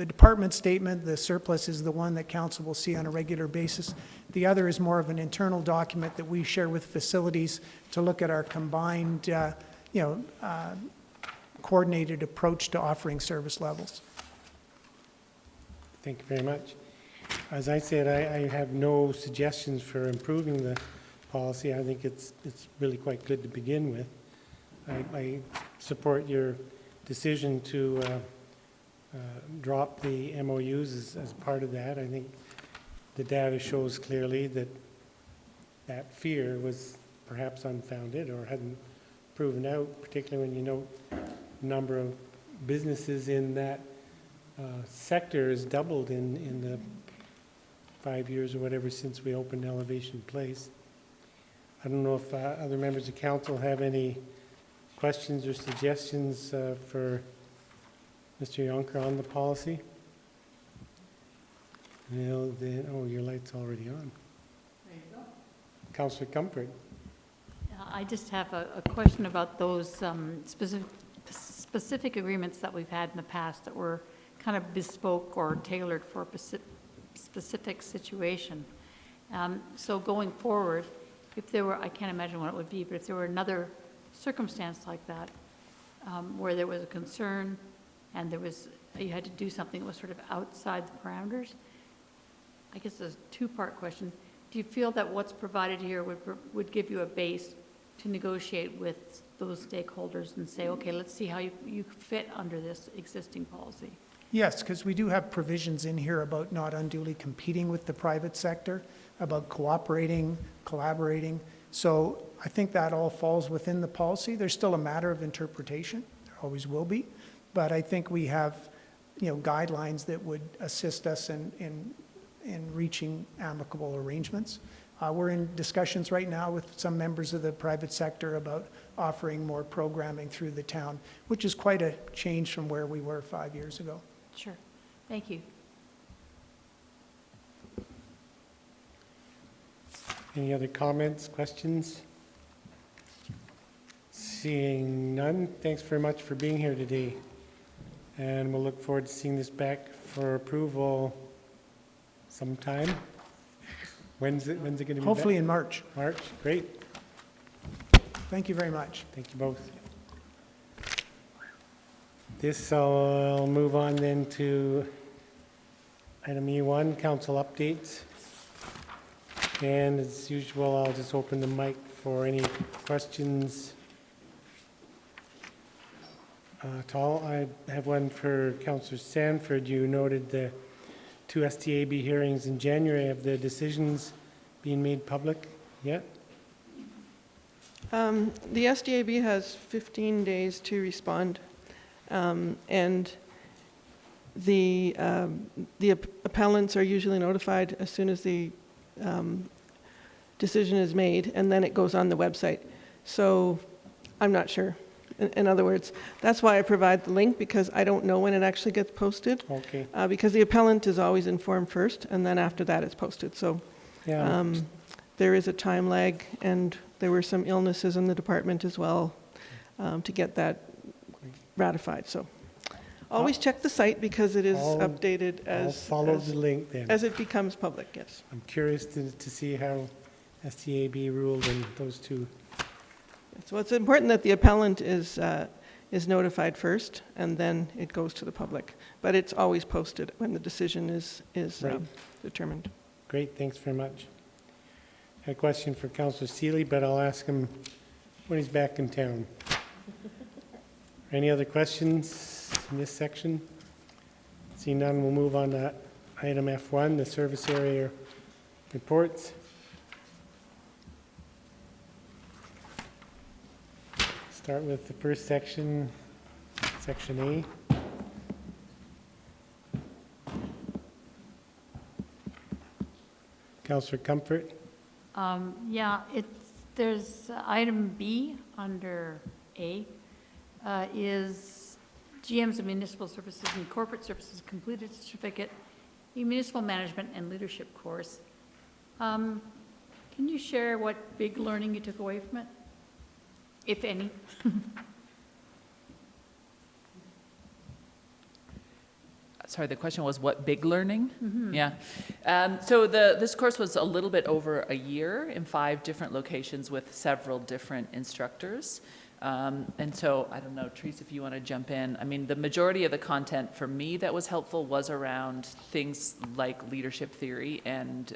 department statement. The surplus is the one that council will see on a regular basis. The other is more of an internal document that we share with facilities to look at our combined, coordinated approach to offering service levels. Thank you very much. As I said, I have no suggestions for improving the policy. I think it's really quite good to begin with. I support your decision to drop the MOUs as part of that. I think the data shows clearly that that fear was perhaps unfounded or hadn't proven out, particularly when you note the number of businesses in that sector has doubled in the 5 years or whatever since we opened Elevation Place. I don't know if other members of council have any questions or suggestions for Mr. Yonker on the policy? Well, then, oh, your light's already on. There you go. Councillor Comfort. I just have a question about those specific agreements that we've had in the past that were kind of bespoke or tailored for a specific situation. So going forward, if there were, I can't imagine what it would be, but if there were another circumstance like that, where there was a concern and you had to do something that was sort of outside the parameters, I guess it's a two-part question. Do you feel that what's provided here would give you a base to negotiate with those stakeholders and say, okay, let's see how you fit under this existing policy? Yes, because we do have provisions in here about not unduly competing with the private sector, about cooperating, collaborating. So I think that all falls within the policy. There's still a matter of interpretation. There always will be. But I think we have, guidelines that would assist us in reaching amicable arrangements. We're in discussions right now with some members of the private sector about offering more programming through the town, which is quite a change from where we were 5 years ago. Sure. Thank you. Any other comments, questions? Seeing none, thanks very much for being here today. And we'll look forward to seeing this back for approval sometime. When's it going to be back? Hopefully in March. March, great. Thank you very much. Thank you both. This, I'll move on then to item E1, council updates. And as usual, I'll just open the mic for any questions at all. I have one for Councillor Sanford. You noted the 2 STAB hearings in January. Have the decisions been made public yet? The SDAB has 15 days to respond, and the appellants are usually notified as soon as the decision is made, and then it goes on the website. So I'm not sure. In other words, that's why I provide the link, because I don't know when it actually gets posted. Okay. Because the appellant is always informed first, and then after that it's posted. So Yeah. there is a time lag, and there were some illnesses in the department as well to get that ratified. So always check the site, because it is updated I'll follow the link then. as it becomes public, yes. I'm curious to see how STAB ruled in those two. So it's important that the appellant is notified first, and then it goes to the public. But it's always posted when the decision is Right. determined. Great, thanks very much. I had a question for Councillor Seeley, but I'll ask him when he's back in town. Any other questions in this section? Seeing none, we'll move on to item F1, the service area reports. Start with the first section, section A. Councillor Comfort. Yeah, there's item B under A is GMs of municipal services and corporate services completed certificate in municipal management and leadership course. Can you share what big learning you took away from it, if any? Sorry, the question was what big learning? Mm-hmm. Yeah. So this course was a little bit over a year in 5 different locations with several different instructors. And so, I don't know, Therese, if you want to jump in. I mean, the majority of the content for me that was helpful was around things like leadership theory. And,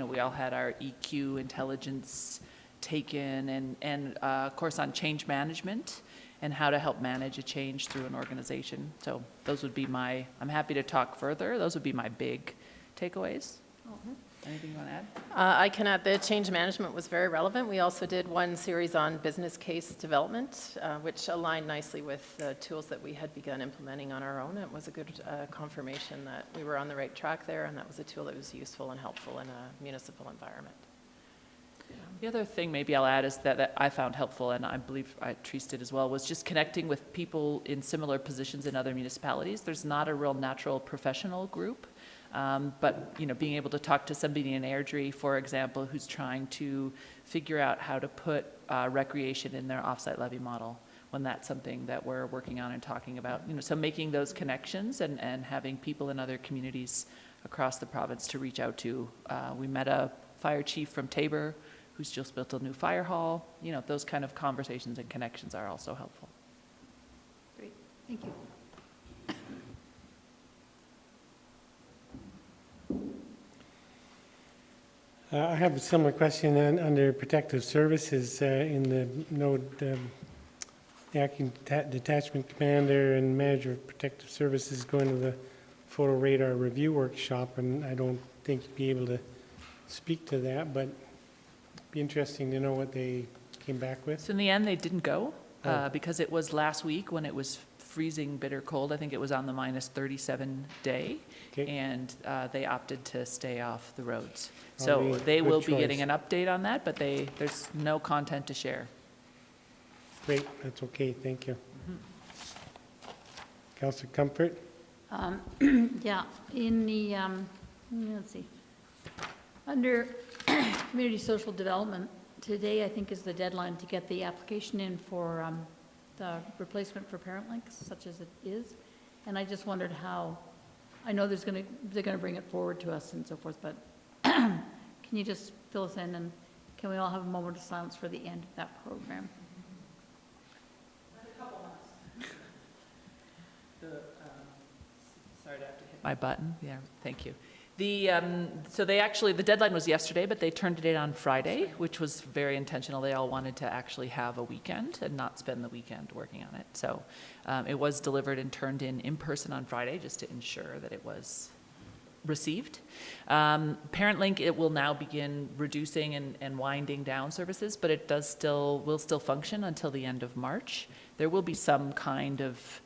we all had our EQ intelligence taken and a course on change management and how to help manage a change through an organization. So those would be I'm happy to talk further. Those would be my big takeaways. Mm-hmm. Anything you want to add? I can add the change management was very relevant. We also did one series on business case development, which aligned nicely with the tools that we had begun implementing on our own. It was a good confirmation that we were on the right track there, and that was a tool that was useful and helpful in a municipal environment. The other thing maybe I'll add is that I found helpful, and I believe Therese did as well, was just connecting with people in similar positions in other municipalities. There's not a real natural professional group, but being able to talk to somebody in Airdrie, for example, who's trying to figure out how to put recreation in their offsite levy model, when that's something that we're working on and talking about. So making those connections and having people in other communities across the province to reach out to. We met a fire chief from Tabor who's just built a new fire hall. Those kind of conversations and connections are also helpful. Great, thank you. I have a similar question under protective services in the note, the acting detachment commander and manager of protective services going to the photo radar review workshop, and I don't think you'd be able to speak to that, but it'd be interesting to know what they came back with. So in the end, they didn't go because it was last week when it was freezing bitter cold. I think it was on the -37 day, Okay. and they opted to stay off the roads. Probably So they good will be choice. getting an update on that, but there's no content to share. Great, that's okay, thank you. Councillor Comfort? Yeah, in the, let's see, under community social development, today I think is the deadline to get the application in for the replacement for parent links, such as it is. And I just wondered how, I know they're going to bring it forward to us and so forth, but can you just fill us in, and can we all have a moment of silence for the end of that program? Sorry to have to hit my button. Yeah, thank you. So the deadline was yesterday, but they turned it in on Friday, which was very intentional. They all wanted to actually have a weekend and not spend the weekend working on it. So it was delivered and turned in person on Friday, just to ensure that it was received. ParentLink, it will now begin reducing and winding down services, but it will still function until the end of March. There will be some kind of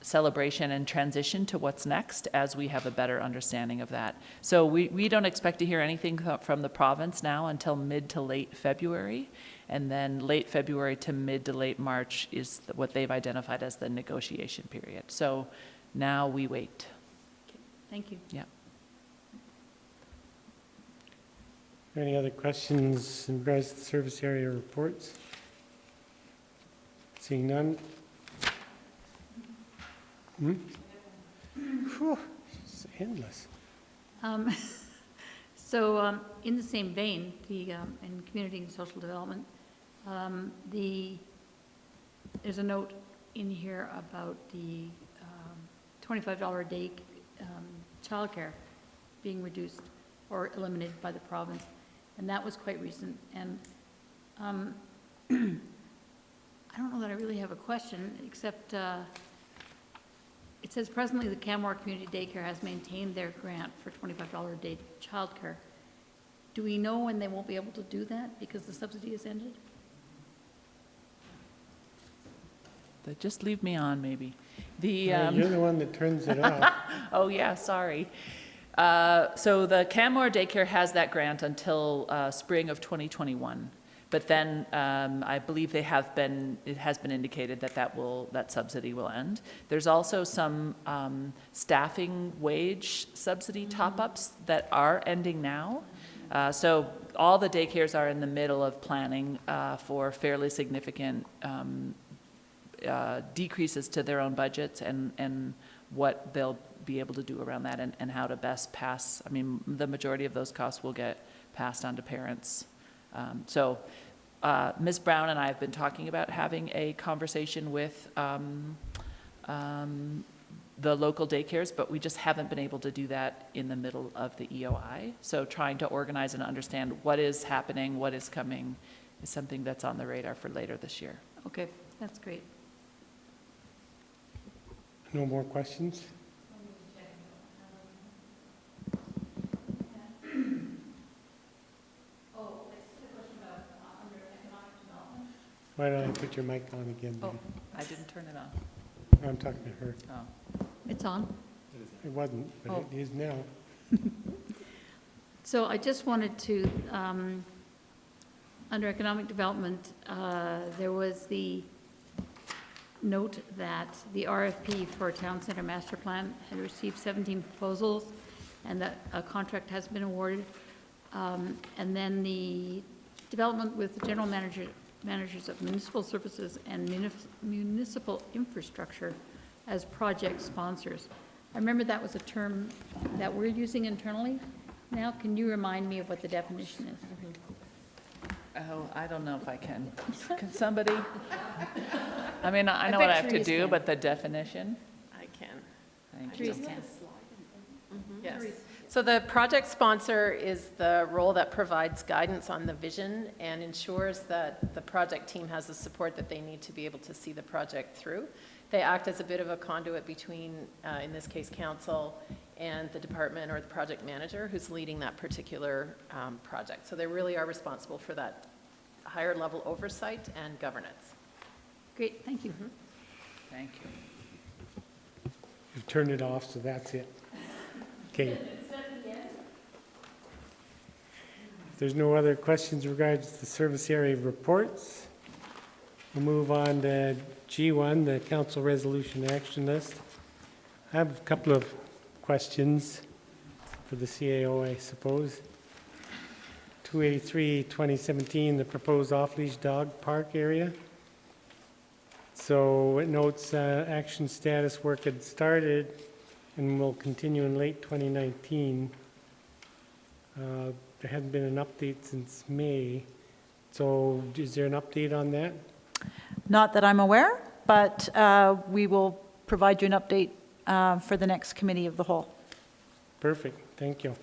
celebration and transition to what's next as we have a better understanding of that. So we don't expect to hear anything from the province now until mid to late February, and then late February to mid to late March is what they've identified as the negotiation period. So now we wait. Thank you. Yeah. Any other questions in regards to the service area reports? Seeing none. Whew, it's endless. So in the same vein, in community and social development, there's a note in here about the $25 a day childcare being reduced or eliminated by the province, and that was quite recent. And I don't know that I really have a question, except it says presently the Canmore Community Daycare has maintained their grant for $25 a day childcare. Do we know when they won't be able to do that because the subsidy has ended? Just leave me on, maybe. You're the one that turns it off. Oh, yeah, sorry. So the Canmore Daycare has that grant until spring of 2021. But then I believe it has been indicated that subsidy will end. There's also some staffing wage subsidy top-ups that are ending now. So all the daycares are in the middle of planning for fairly significant decreases to their own budgets and what they'll be able to do around that and how to best pass. I mean, the majority of those costs will get passed on to parents. So Ms. Brown and I have been talking about having a conversation with the local daycares, but we just haven't been able to do that in the middle of the EOI. So trying to organize and understand what is happening, what is coming, is something that's on the radar for later this year. Okay, that's great. No more questions? Why don't I put your mic on again? Oh, I didn't turn it on. I'm talking to her. Oh. It's on. It wasn't, but it is now. So I just wanted to, under economic development, there was the note that the RFP for Town Centre Master Plan had received 17 proposals and that a contract has been awarded. And then the development with the general managers of municipal services and municipal infrastructure as project sponsors. I remember that was a term that we're using internally now. Can you remind me of what the definition is? Oh, I don't know if I can. Can somebody? I mean, I know what I have to do, but the definition? I can. Thank you. Yes. So the project sponsor is the role that provides guidance on the vision and ensures that the project team has the support that they need to be able to see the project through. They act as a bit of a conduit between, in this case, council and the department or the project manager who's leading that particular project. So they really are responsible for that higher level oversight and governance. Great, thank you. Mm-hmm. Thank you. You've turned it off, so that's it. Okay. If there's no other questions regards to the service area reports, we'll move on to G1, the council resolution action list. I have a couple of questions for the CAO, I suppose. 283-2017, the proposed off-leash dog park area. So it notes action status work had started and will continue in late 2019. There hasn't been an update since May. So is there an update on that? Not that I'm aware, but we will provide you an update for the next committee of the whole. Perfect. thank you.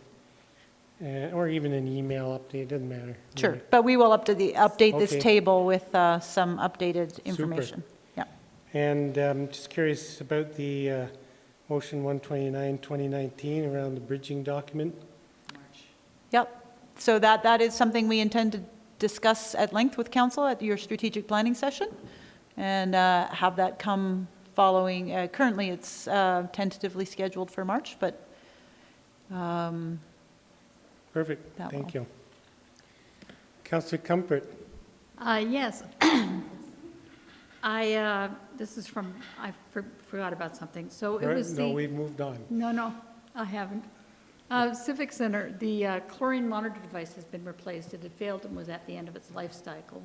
Or even an email update, doesn't matter. Sure, but we will update this Okay. table with some updated information. Yeah. And just curious about the motion 129, 2019 around the bridging document. Yep. So that is something we intend to discuss at length with council at your strategic planning session and have that come following. Currently, it's tentatively scheduled for March, but Perfect, That thank will. you. Councillor Comfort. Yes. This is from, I forgot about something. So it was No, we've moved on. No, I haven't. Civic Center, the chlorine monitor device has been replaced. It had failed and was at the end of its life cycle.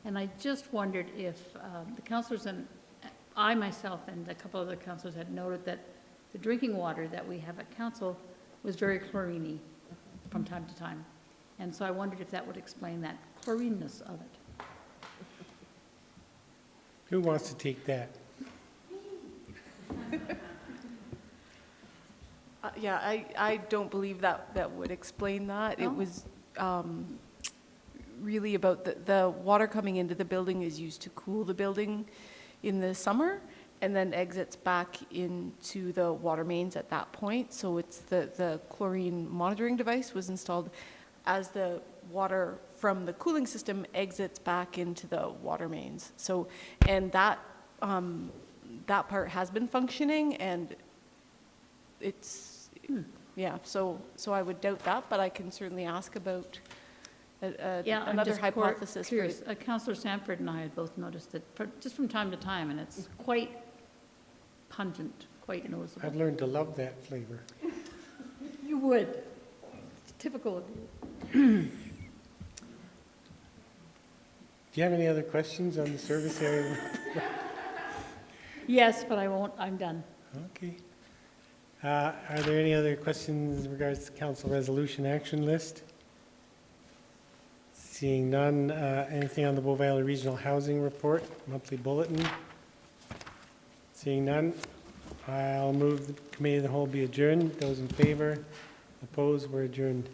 And I just wondered if the councillors and I myself and a couple other councillors had noted that the drinking water that we have at council was very chlorine-y from time to time. And so I wondered if that would explain that chlorineness of it. Who wants to take that? Yeah, I don't believe that would explain that. Oh. It was really about the water coming into the building is used to cool the building in the summer and then exits back into the water mains at that point. So it's the chlorine monitoring device was installed as the water from the cooling system exits back into the water mains. So, and that part has been functioning and it's, yeah, so I would doubt that, but I can certainly ask about another hypothesis. Curious. Councillor Sanford and I had both noticed it just from time to time, and it's quite pungent, quite noticeable. I've learned to love that flavor. You would. It's typical of you. Do you have any other questions on the service area? Yes, but I won't. I'm done. Okay. Are there any other questions in regards to council resolution action list? Seeing none, anything on the Bow Valley Regional Housing Report, monthly bulletin? Seeing none, I'll move the committee of the whole be adjourned. Those in favor, opposed, we're adjourned.